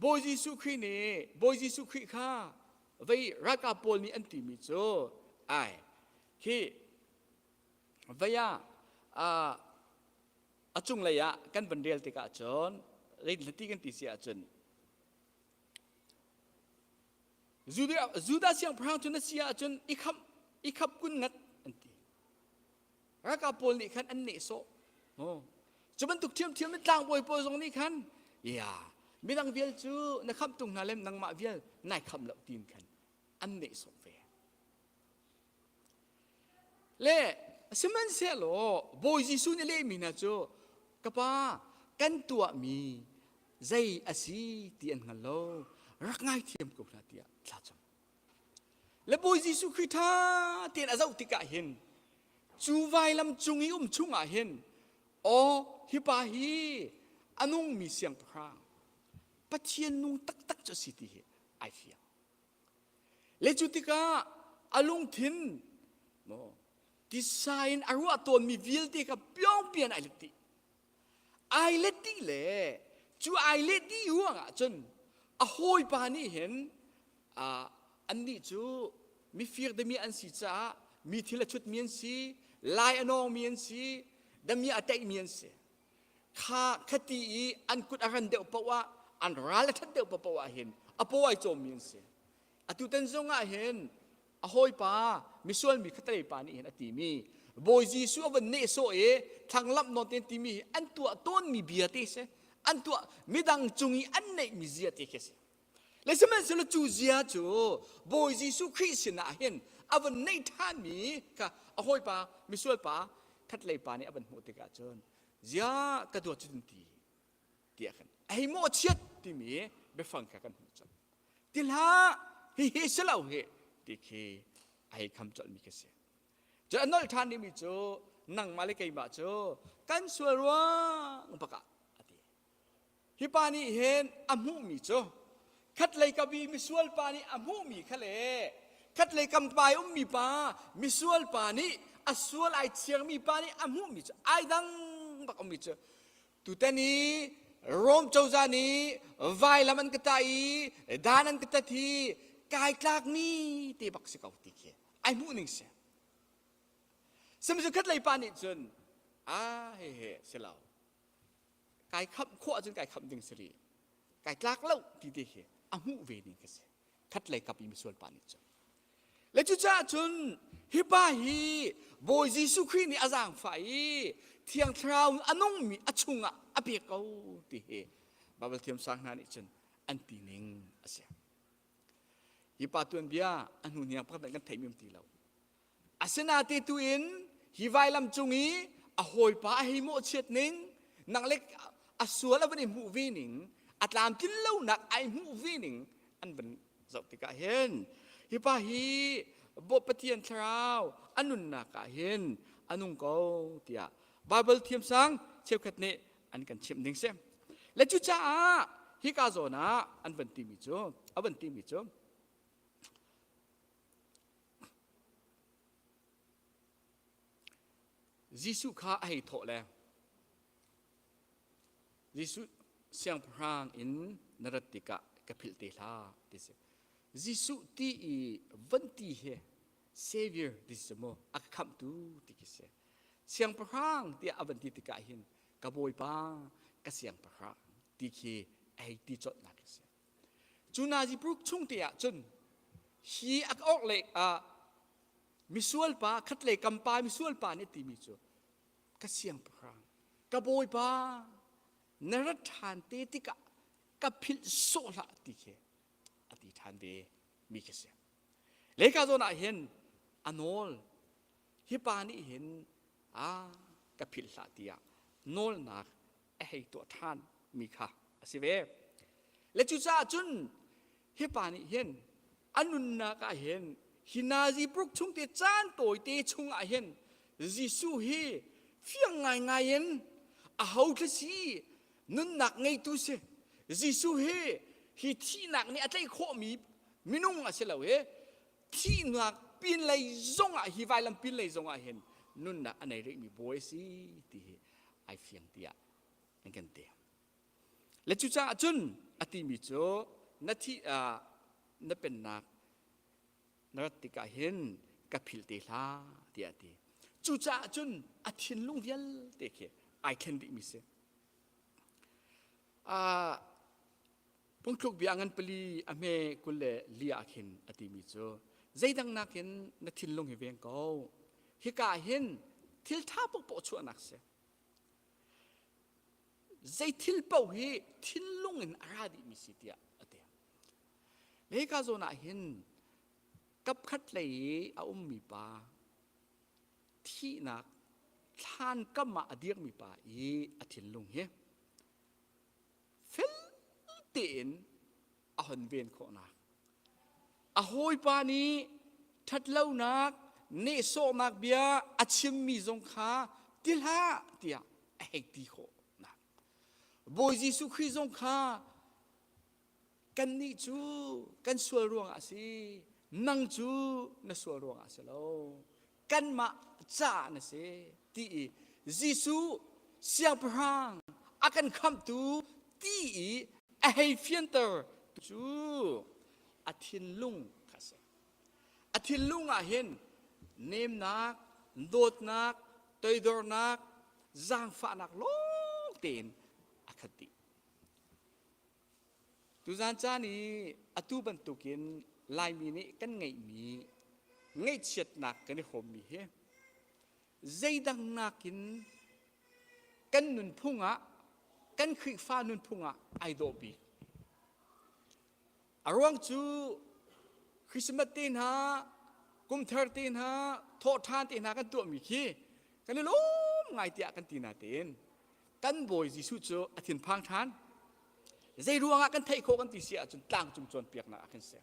โบยิสุครีเนี่ยโบยิสุครีข้าไว้รักอาโปลนี่อันติมิโจไอที่วายอาจุงเลยะกันบันเดียลติกาจนเลยที่กันติเสียจนจูดาเสียงพระจุนเสียจนอีขับกุนงัดอันตีรักอาโปลนี่ขันอันเนโซจะบรรทุกเทียมไม่ต่างบอยปอยตรงนี้ขันอย่า มีนังเวียลจูนะครับตรงนั้นเล่มนังมาเวียลนายคำเหล่าตีนกันอันนี้สมเวเล่สมันเสียโลบอยจิสุนี่เล่มีนะจูกะป้ากันตัวมีใจอาศัยเตียนกันโลรักง่ายเทียมกุลาเตียลาจงและบอยจิสุคือท่าเตียนอาเจ้าติกาเห็นจูไวลำจุงอีชุงอาเห็นโอฮิปาฮีอันนุ่งมีเสียงพรางปะเทียนนุ่งตักจะสิทีไอเฟียเลจุติกาอลุงทินโมดีไซน์อารัวตัวมีวิลติกับเปียงเปลี่ยนไอเลติเล่จูไอเลติอยู่อ่ะจนอโหยปานี่เห็นอันนี้จูมีฟิร์ดมีอันสิจ้ามีทีละชุดมีอันสีลายอนองมีอันสีดมีอัตย์มีอันสีข้าคติอันกุดอารันเดียวปะว่าอันรัลทัดเดียวปะว่าเห็นอปว่าไอโจมีอันสีอตุตันซงอ่ะเห็นอโหยปามิส่วนมีขัตเลปานี่เห็นอติมีบอยจีสุวันเนโซทางลับนอนเต็นติมีอันตัวต้นมีเบียติเสอันตัวมีดังจุงอีอันเนมีเสียติเสและสมัยสละจูเสียจูบอยจีสุคริสต์นะเห็นอวันเนท่านมีค่ะอโหยปามิส่วนปาขัตเลปานี่อวันโหติกาจนเสียกระโดดจุดตีเดียกันไอ้โมเชียดที่มีไปฟังกันหัวใจที่ละเฮ้เสลาเฮที่เคไอ้คำจดมีกษัตริย์จะอันนั้นท่านนี่มีโจนั่งมาเลกัยมาโจกันสวยว่างปะกะฮิปานี่เห็นอามูมีโจคัดเลยกับมีสวยปานี่อามูมีขะเลคัดเลยกำปายมีปามีสวยปานี่อสวยไอเชียงมีปานี่อามูมีโจไอดังปะกะมีโจตุเตนี้โรมโจจานี้ไวละมันกะตายดานันกะตะทีกายกลากมีเตบักสิกาวติเคไอมูนิงเสสมัยคัดเลยปานิจนเฮ้เสลาวกายขับขั้วจนกายขับดึงสรีกายกลากเล่าที่เดียอามูเวนิงเกษคัดเลยกับมีส่วนปานิจนและจุจ้าจนฮิบาฮีบอยจิสุครีนี่อาจารย์ไฟเทียงทราวอันนงมีอชุงอเปียกเอาที่เฮบาเบลเทียมสังนานิจนอันตีนิงอาเซียฮิปาตุนเบียอันนู้นยังพักกันไทยมีมตีเราอาเซนาเตตุอินฮิวายลำจุงอีอโหยป้าฮิโมเช็ดนิงนังเล็กอาสวลวันนี้มูวีนิงอัตลามกินเล่านักไอมูวีนิงอันเป็นสัติกาเห็นฮิปาฮีบปเทียนทราวอันนุนนักเห็นอันนุงเกาเตียบาเบิลเทียมสังเชฟขัดเนอันกันเชมนิงเซมและจุจ้าฮิกาโซนาอันเป็นตีมิโจอันเป็นตีมิโจยิสุข้าให้โถแล้วยิสุเสียงพรางอินนรติกะกับพิลเตลาดิสยิสุที่วันที่เฮ Savior ดิสโมอักคำตูติกิเสเสียงพรางที่อวันที่ติกะหินกระบวยป้ากับเสียงพรางที่เคไอที่จดนักเสจุนาจิปรุกชุ่งเตียจนฮีอักออกเล็กมิสวลปาคัดเลยกำปามิสวลปาเนี่ยตีมิโจกระเสียงพรางกระโบยปานรัฐานเตติกะกับพิลโซละติเคอธิฐานเดมีกระเสียงเลขาโซนาเห็นอโนลฮิปานี่เห็นกับพิลละติยาโนลนักให้ตัวท่านมีค่ะสิเวและจุจ้าจุนฮิปานี่เห็นอนุนนักเห็นฮินาจีปรุกชุงเตจานโตยเตชุงเห็นจิสุเฮเฟียงไงเห็นเอาทศีนุนนักไงตุเสจิสุเฮฮิที่นักนี่อะไรข้อมีมินุ่งเสลาวเฮที่นักปีนเลยจงฮิวายลำปีนเลยจงเห็นนุนนักอันไหนเรียกมีบอยสิที่ไอเฟียงเตียนั่นกันเตียและจุจ้าจุนอติมิโจนัทที่นั่นเป็นนักนรติกาเห็นกับพิลเตลาเดียดีจุจ้าจุนอาทินลุงเวียลเตเคไอเคนดิมิเซพงคลุกเบียงันปลีอเมกุเลเลียเห็นอติมิโจใจดังนักเห็นนัทินลุงเวียงเกาฮิกาเห็นทิลท่าปกปกชวนักเซใจทิลเป่าเฮทินลุง เงินอาราดิมิสิเตียเตียเลกาโซนาเห็นกับคัดเลยเอามีปาที่นักท่านก็มาอดียกมีปาอีอธินลุงเฮฟิลตินอาหันเวียนโคนักอาหอยปานี้ทัดเล่านักเนโซนักเบียอาชิมมีสงขาติลาเตียเอกตีโคนักบอยยิสุคริสงขากันนี่จูกันสวรวงอาศินังจูนสวรวงอาศิโลกันมาจ้านะเสตียิสุเสียงพรางอากันคำตูตีเอเฮฟินเตอร์จูอาทินลุงค่ะเสอาทินลุงอาเห็นเนมนักโดดนักตอยดอร์นักจางฟ้านักโลกเต็นอาคติตุจานจานี่อตุบันตุกินลายมีนี่กันไงมีไงเฉียดนักกันในหอมมีเฮใจดังนักกินกันนุนพุ่งอ่ะกันขีฟ้านุนพุ่งอ่ะไอโดบีอารวงจูคริสต์มาสตีนฮะกุมเทอร์ตีนฮะโทษทานตีนฮะกันตัวมีขี้กันเลยล้มไงเตียกันตีนาเตีนกันบอยจิสุโจอธินพังทานใจรวงกันไทยโคกันตีเสียจนต่างจุงโจนเปียกนากันเสีย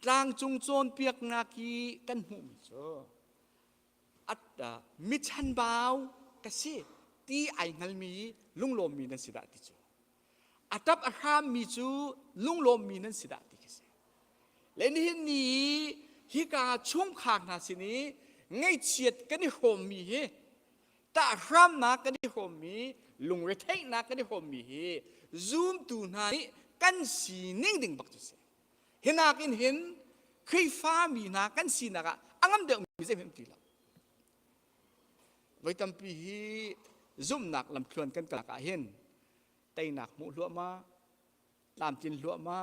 ต่างจุงโจนเปียกนากีกันหูมิโจอัดมิชันบาวกษีตีไอเงลมีลุงลมมีนันสิดาติโจอัตับอาหามมีจูลุงลมมีนันสิดาติกษีและนี่นี่ฮิกาช่วงขากนาสินี้ไงเฉียดกันที่หอมมีเฮแต่รำนักกันที่หอมมีลุงเรทัยนักกันที่หอมมีเฮซูมตูนานี่กันสีนิ่งดิ่งบักจุเสเห็นนักเห็นเคยฟ้ามีนักกันสีนักอังอันเดียวมีเสียงตีละไว้ตั้มปีฮีซูมนักลำคลวนกันกลักเห็นไตนักมุลัวมาลามจินลัวมา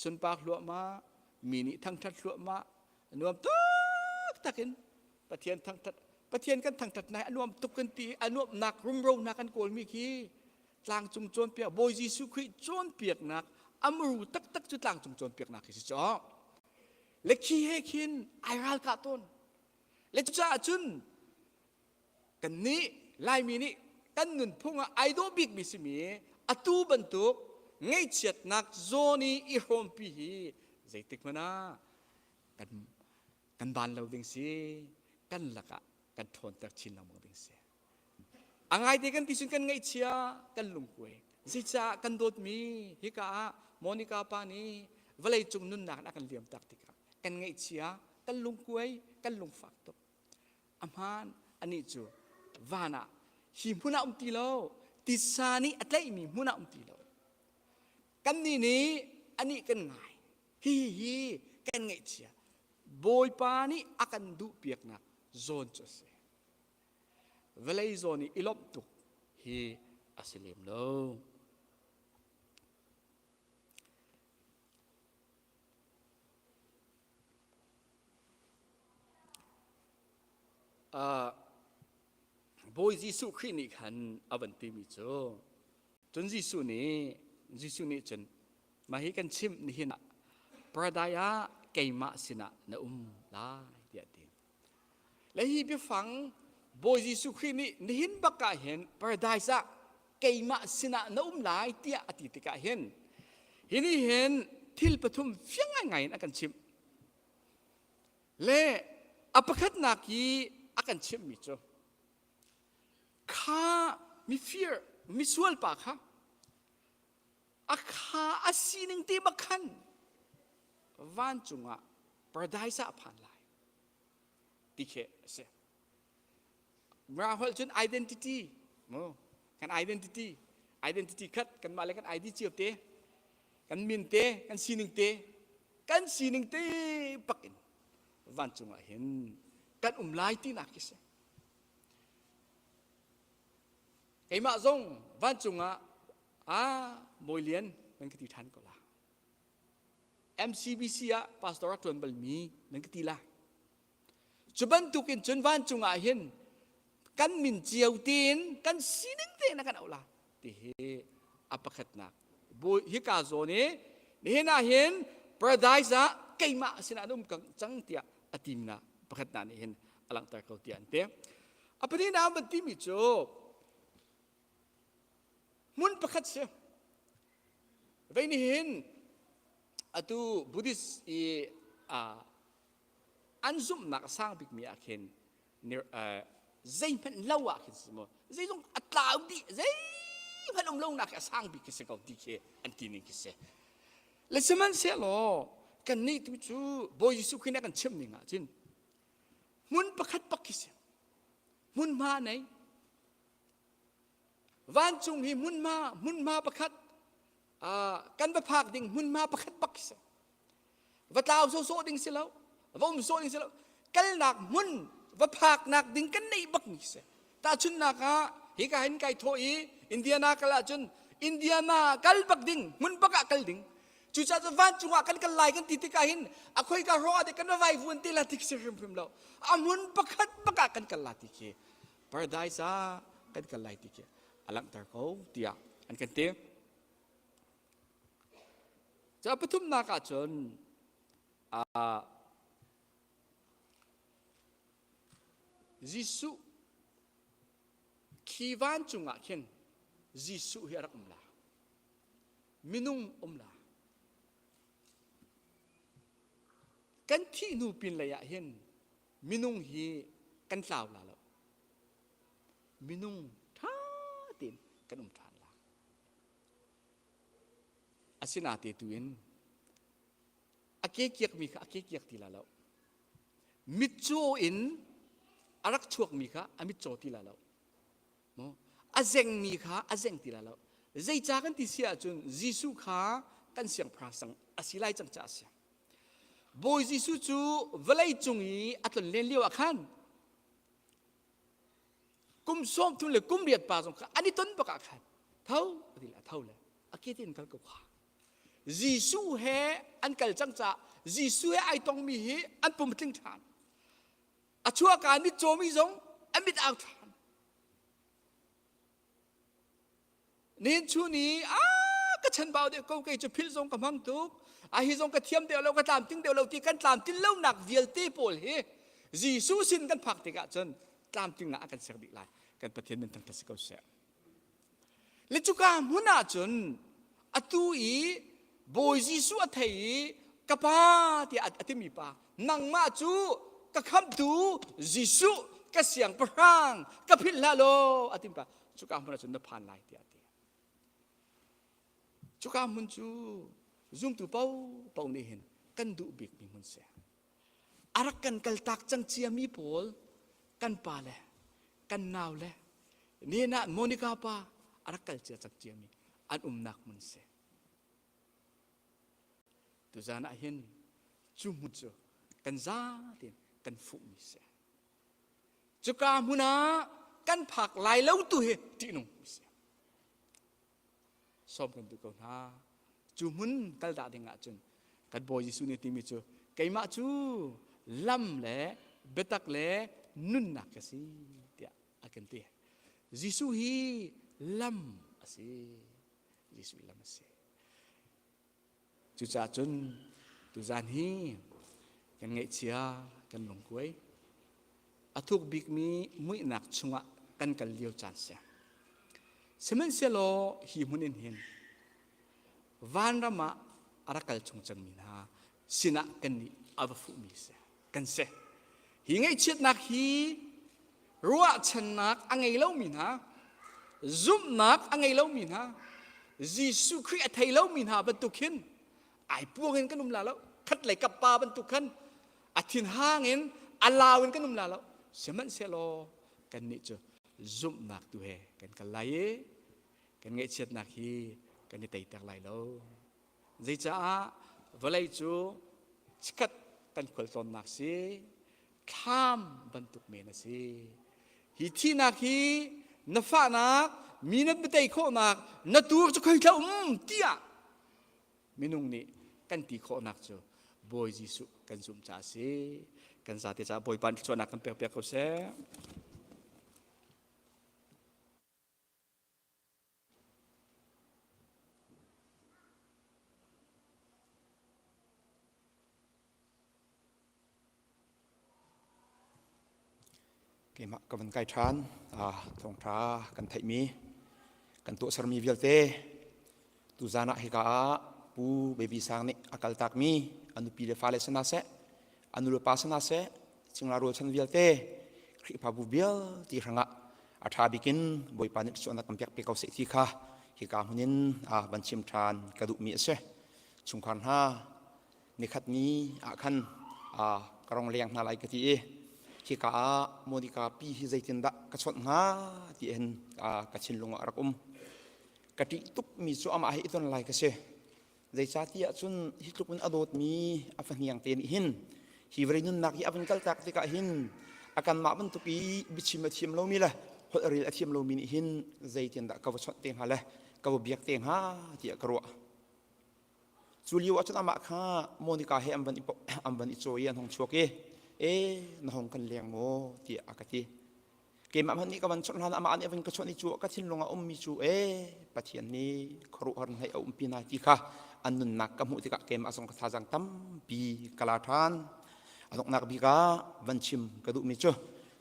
สุนปากลัวมามีนี่ทั้งทัดลัวมานวมตุกตักินปะเทียนทั้งทัดปะเทียนกันทั้งทัดไหนอนวมตุกกันตีอนวมนักรุมโรงนักกันโกลมีขี้ต่างจุงโจนเปียกโบยยิสุคริโจนเปียกนักอมรูตักจุดต่างจุงโจนเปียกนักที่จ่อเล็กขี้ให้คินไอรัลกาต้นเล็กจ้าจุนกันนี้ลายมีนี่กันนุนพุ่งไอโดบิกบิสมีอตูบันตุกไงเฉียดนักโซนีอีโฮมปีฮีใจติกมานะกันบานเราดึงสิกันละกะกันทนจากชินเรามองดึงสิอังไงที่กันที่สุดกันไงเชียกันลุงกุยสิจ้ากันโดดมีฮิกาโมนิกาปานีเวลาจุงนุนนักนักกันเลี้ยมตักติกากันไงเชียกันลุงกุยกันลุงฝากตกอามันอันนี้จูวานะหิมุนาตีโลติสานีอัตไลมีมุนาตีโลกันนี่อันนี้กันไงฮีกันไงเชียบอยปานี่อากันดูเปียกนักโซนจะเสเวลาโซนนี้อิลบตุกฮีอาศิเลมโลบอยยิสุครินิขันอวันติมิโจจนยิสุนี่จนมาให้กันชิมนี่นะประดายะเกมาสินะนะลาเดียดีและฮีไปฟังโบยิสุครินี่หินบักกะเห็นประดายะเกมาสินะนะลายเตียอติติกะเห็นนี่เห็นทิลปฐุมเฟียงไงนะกันชิมและอปคัดนากีอากันชิมมิโจข้ามีเฟียร์มีส่วนปากค่ะอาคาอาศินิงตีบักขันวันจุงะประดายสะผ่านลายติเคเสมาหอจน identity มั้งกัน identity คัดกันมาเลยกัน ID เจียวเตกันมินเตกันศินิงเตปักอินวันจุงะเห็นกันลายตีนักเสไอ้มาซงวันจุงะมวยเลียนมันก็ตีทันก็ละ MCBC พาสตอร์ตุนบัลมีมันก็ตีละจุบันตุกินจนวันจุงะเห็นกันมินเจียวตีนกันสีนึงเตนะกันเอาละตีเฮ อปขัดนักบุฮิกาโซนี้เห็นเห็นประดายซะเกี่ยมาสินะนุ่มกังจังเตียอติมนะประขัดนันเห็นอลังตาเขาเตียนเตียอปนี้น้ำมันที่มิโจมุนประขัดเสียไปนี่เห็นอตูบุดิสอันซุ่มนักสร้างบิกมีอาเคนใจมันเล่าอาเคนสมอใจตรงอัตลาอุดีใจมันอมลงนักสร้างบิกกิเสกเอาดีเคอันที่นี่กิเสและสมันเสียหรอกันนี่ตุจูบอยสุขินักันเชื่อมนี่งะจินมุนประคัดปักกิเสมุนมาไหนวันจุงฮีมุนมาประคัดกันประพากดิ่งมุนมาประคัดปักกิเสวัดลาวโซดิ่งเสียแล้วว่าโซดิ่งเสียแล้วกันหนักมุนว่าพากหนักดิ่งกันในบักนี่เสตาชุนนักฮิกาเห็นไก่โถอีอินเดียนากัลจุนอินเดียนากัลบักดิ่งมุนบักกัลดิ่งจุดจะวันจุงกันกันไล่กันติดกันหินอะคอยกันรอเด็กกันว่าไว้วันที่ละติกเสียริมเราอามุนบักคัดบักกันกันละติกปาร์ไดซ่ากันกันไล่ติกอลังตาเขาเตียอันกันเตียจะปฐุมนาคาจนยิสุขีวันจุงเข็นยิสุเฮรักลามินุงลากันที่นูปินเลยเห็นมินุงฮีกันสาวลาแล้วมินุงท่าตินกันทานลาอาศินาเตตุอินอาเกเกียกมีค่ะอาเกเกียกทีละแล้วมิดโจอินอารักชวกมีค่ะอามิดโจทีละแล้วอาเซงมีค่ะอาเซงทีละแล้วใจจากกันที่เสียจนยิสุค่ะกันเสียงพระสังอาศิไลจังจ่าเสียบอยยิสุจูเวลัยจุงอีอัตเลนเลี้ยวอาคันกุมส่งทุนเลยกุมเรียดป่าสงฆ์อันนี้ต้นประกาศเท่าดีละเท่าเลยอาเกตินกันก็ว่ายิสุเฮอันกัลจังจ่ายิสุเฮไอตองมีเฮอันปุ่มทิ้งทานอาชัวการมิดโจมิจงอันมิดเอาทานนี่ชูนี้ก็ฉันเบาเดียวก็จะพิจงกับมังทุกฮิจงกระเทียมเดียวเราก็ตามทิ้งเดียวเราที่กันตามทิ้งเล่าหนักเวียลตีโปลเฮยิสุสินกันผักติกะจนตามทิ้งหนักกันเสียดีลายกันประเทศนั้นทั้งทัศกเสียและจุกามุนาจนอตุอีบอยยิสุอัฐีกป้าที่อัติมีปานังมาจูกะคำดูยิสุกะเสียงพรางกะพิลลาโลอัติมปาจุกามุนาจนนผ่านลายที่จุกามุนจูซุ่มตัวเป้านี่เห็นกันดูบิกมีมุนเสียอารักกันกัลตักจังเชียมีโพลกันป่าเลยกันนาวเลยนี่นะโมนิกาป่าอารักกัลเชียจังเชียมีอันนักมุนเสียตัวจานะเห็นจุมุนจูกันซาเด่นกันฟุมีเสียจุกามุนากันผักลายเล่าตัวเหตินุ่งเสียสอบกันดูก่อนฮะจูมุนกัลดาเดงอาจุนกัดบอยยิสุนี่ที่มิจูไก่มาจูลำเล่เบตักเล่นุนนักสิเดียอากันเตียยิสุฮีลำสิยิสุลำสิจูจ่าจุนตูจานฮีกันไงเชียกันหลงกวยอาทุกบิกมีมุ้ยหนักชงะกันกันเลี้ยวจานเสียสมัยเสียโลหิมุนินเห็นวันรามาอารักกัลชงจังมินาสินะกันนี่อาบฟุมิเสกันเสหิงไอเชิดนักฮีรัวชันนักอังไงเล่ามินาซุมนักอังไงเล่ามินายิสุคริสต์ไทยเล่ามินาบรรทุกขึ้นไอพวกเห็นกันนุ่มลาแล้วคัดไหลกับปลาบรรทุกขึ้นอาทินห้างเห็นอัลลาวเห็นกันนุ่มลาแล้วสมัยเสียโลกันนี่จะซุมนักตัวเฮกันกันไล่กันไงเชิดนักฮีกันนี่ไต่ตักไล่แล้วใจจ้าเวลาจูชิกัดกันขวัญตอนนักสิข้ามบรรทุกเมนสิฮิที่นักฮีนับฟ้านักมีนับไม่ไต่ข้อนักนับตัวจะเคยเท่าเตี้ยมินุงนี่กันตีข้อนักจูบอยยิสุกันซุ่มจ่าสิกันสาธิตจ่าบอยปันที่ชวนนักกันเปียกๆเขาเสีย ma kavan kai than thong tha kan thai mi kan to sar mi vialte tu zana hi ka pu baby sang ni akal tak mi anu pi le fale sana se anu le pasana se chingla ro chan vialte khri pha bu bial ti ranga atha bikin boi panit chona kampiak pe kau se thi kha hi ka hunin ban chim than kadu mi se chungkhan ha ni khat ni khan karong leng na lai ka ti hi ka monika pi hi zaitin da ka chot nga ti en ka chin lunga rakum ka ti tup mi chu ama hi ton lai ka se zai cha ti chun hi tlupun adot mi afaniang ten hin hi vrenun nak hi avan kal tak ti ka hin akan ma ban tu pi bichim thiam lo mi la hol ril athiam lo mi ni hin zaitin da ka chot teng hala ka biak teng ha ti ka ro chuliu achun ama kha monika he amban ichoi an hong chuak na hong kan leng mo ti akati ke ma man ni ka ban chon han ama ani avan ka choni chu ka thin longa mi chu pathian ni khoru har hai um pina ti kha annun nak ka mu ti ka ke ma song ka thajang tam pi kala than adok nak bi ka vanchim ka du mi chu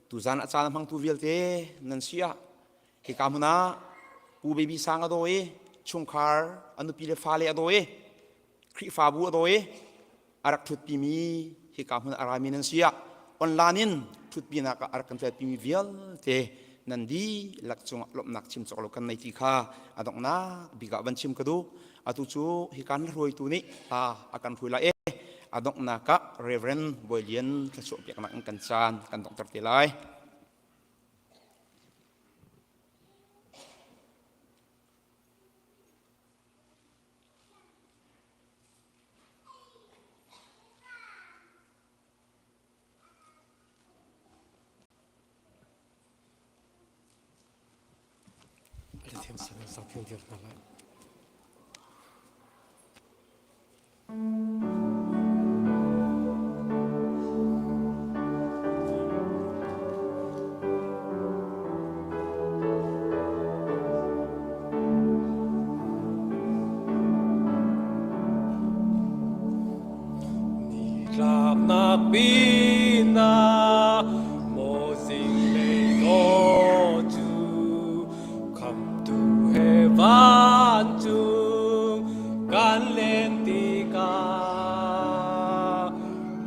tu zan acha mang tu vialte nan sia ke ka muna pu baby sang adoi chungkhar anu pi le fale adoi khri fa bu adoi arak thut pi mi hi ka mun arami nan sia onlanin thut pi na ka arak kan pi mi vial te nandi lakchung lop nak chim chok lo kan nei ti kha adok na biga ban chim kadu atu chu hi kan roi tu ni akan phuila adok na ka reverend boilian ka so pek nak kan chan kan doktor tilai Nak bina mo sing le no tu come to heaven tu kan len ti ka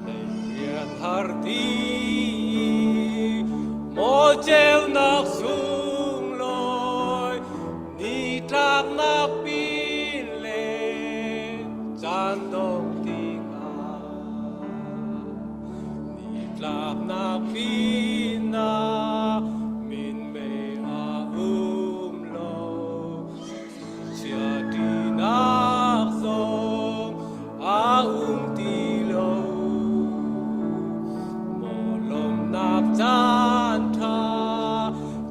len har ti mo cheu nak sung loi ni tak nak bin le chan dong ti lạc na pina min me lo chia đi nak song ti lo mo lom nak chan tha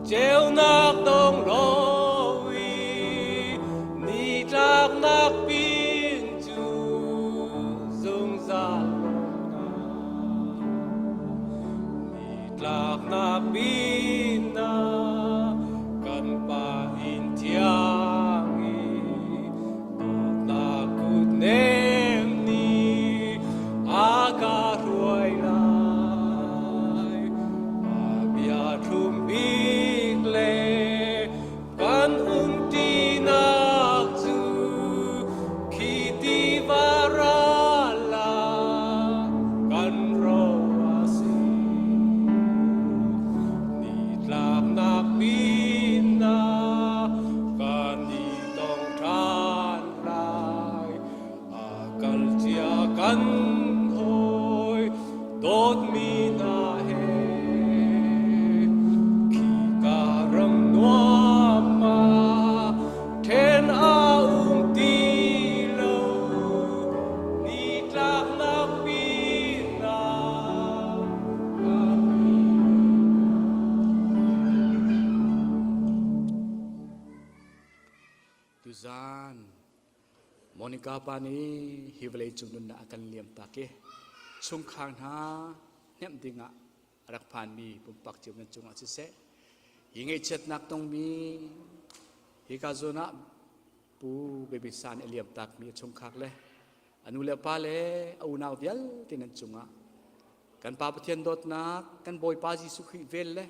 treo nak dong lo wi ni lạc nak pin chu dung za lạc na bina kan pa in thiang na kut nem ni aga ruai lai bia thum big le kan ti nak chu khi ti vara la kan ro nak bina kan di tong than lai akal chia kan hoi dot mi na he khi ka ram nuam ma then ti lo ni tak nak bina Tuzan Monica pani hivlei chunun na akan liam take chung khang ha nem dinga rak phan mi pumpak chim nan chung a se hingai chet nak tong mi hi ka zona pu baby san liam tak mi chung khak le anu le pa le au naw bial tinan chunga kan pa pathian dot nak kan boy pa ji su khi vel le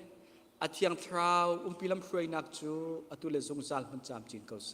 อาเทียงทราวปีลำช่วยนักจูอตุเลสงสารมันจามจินเกาเซ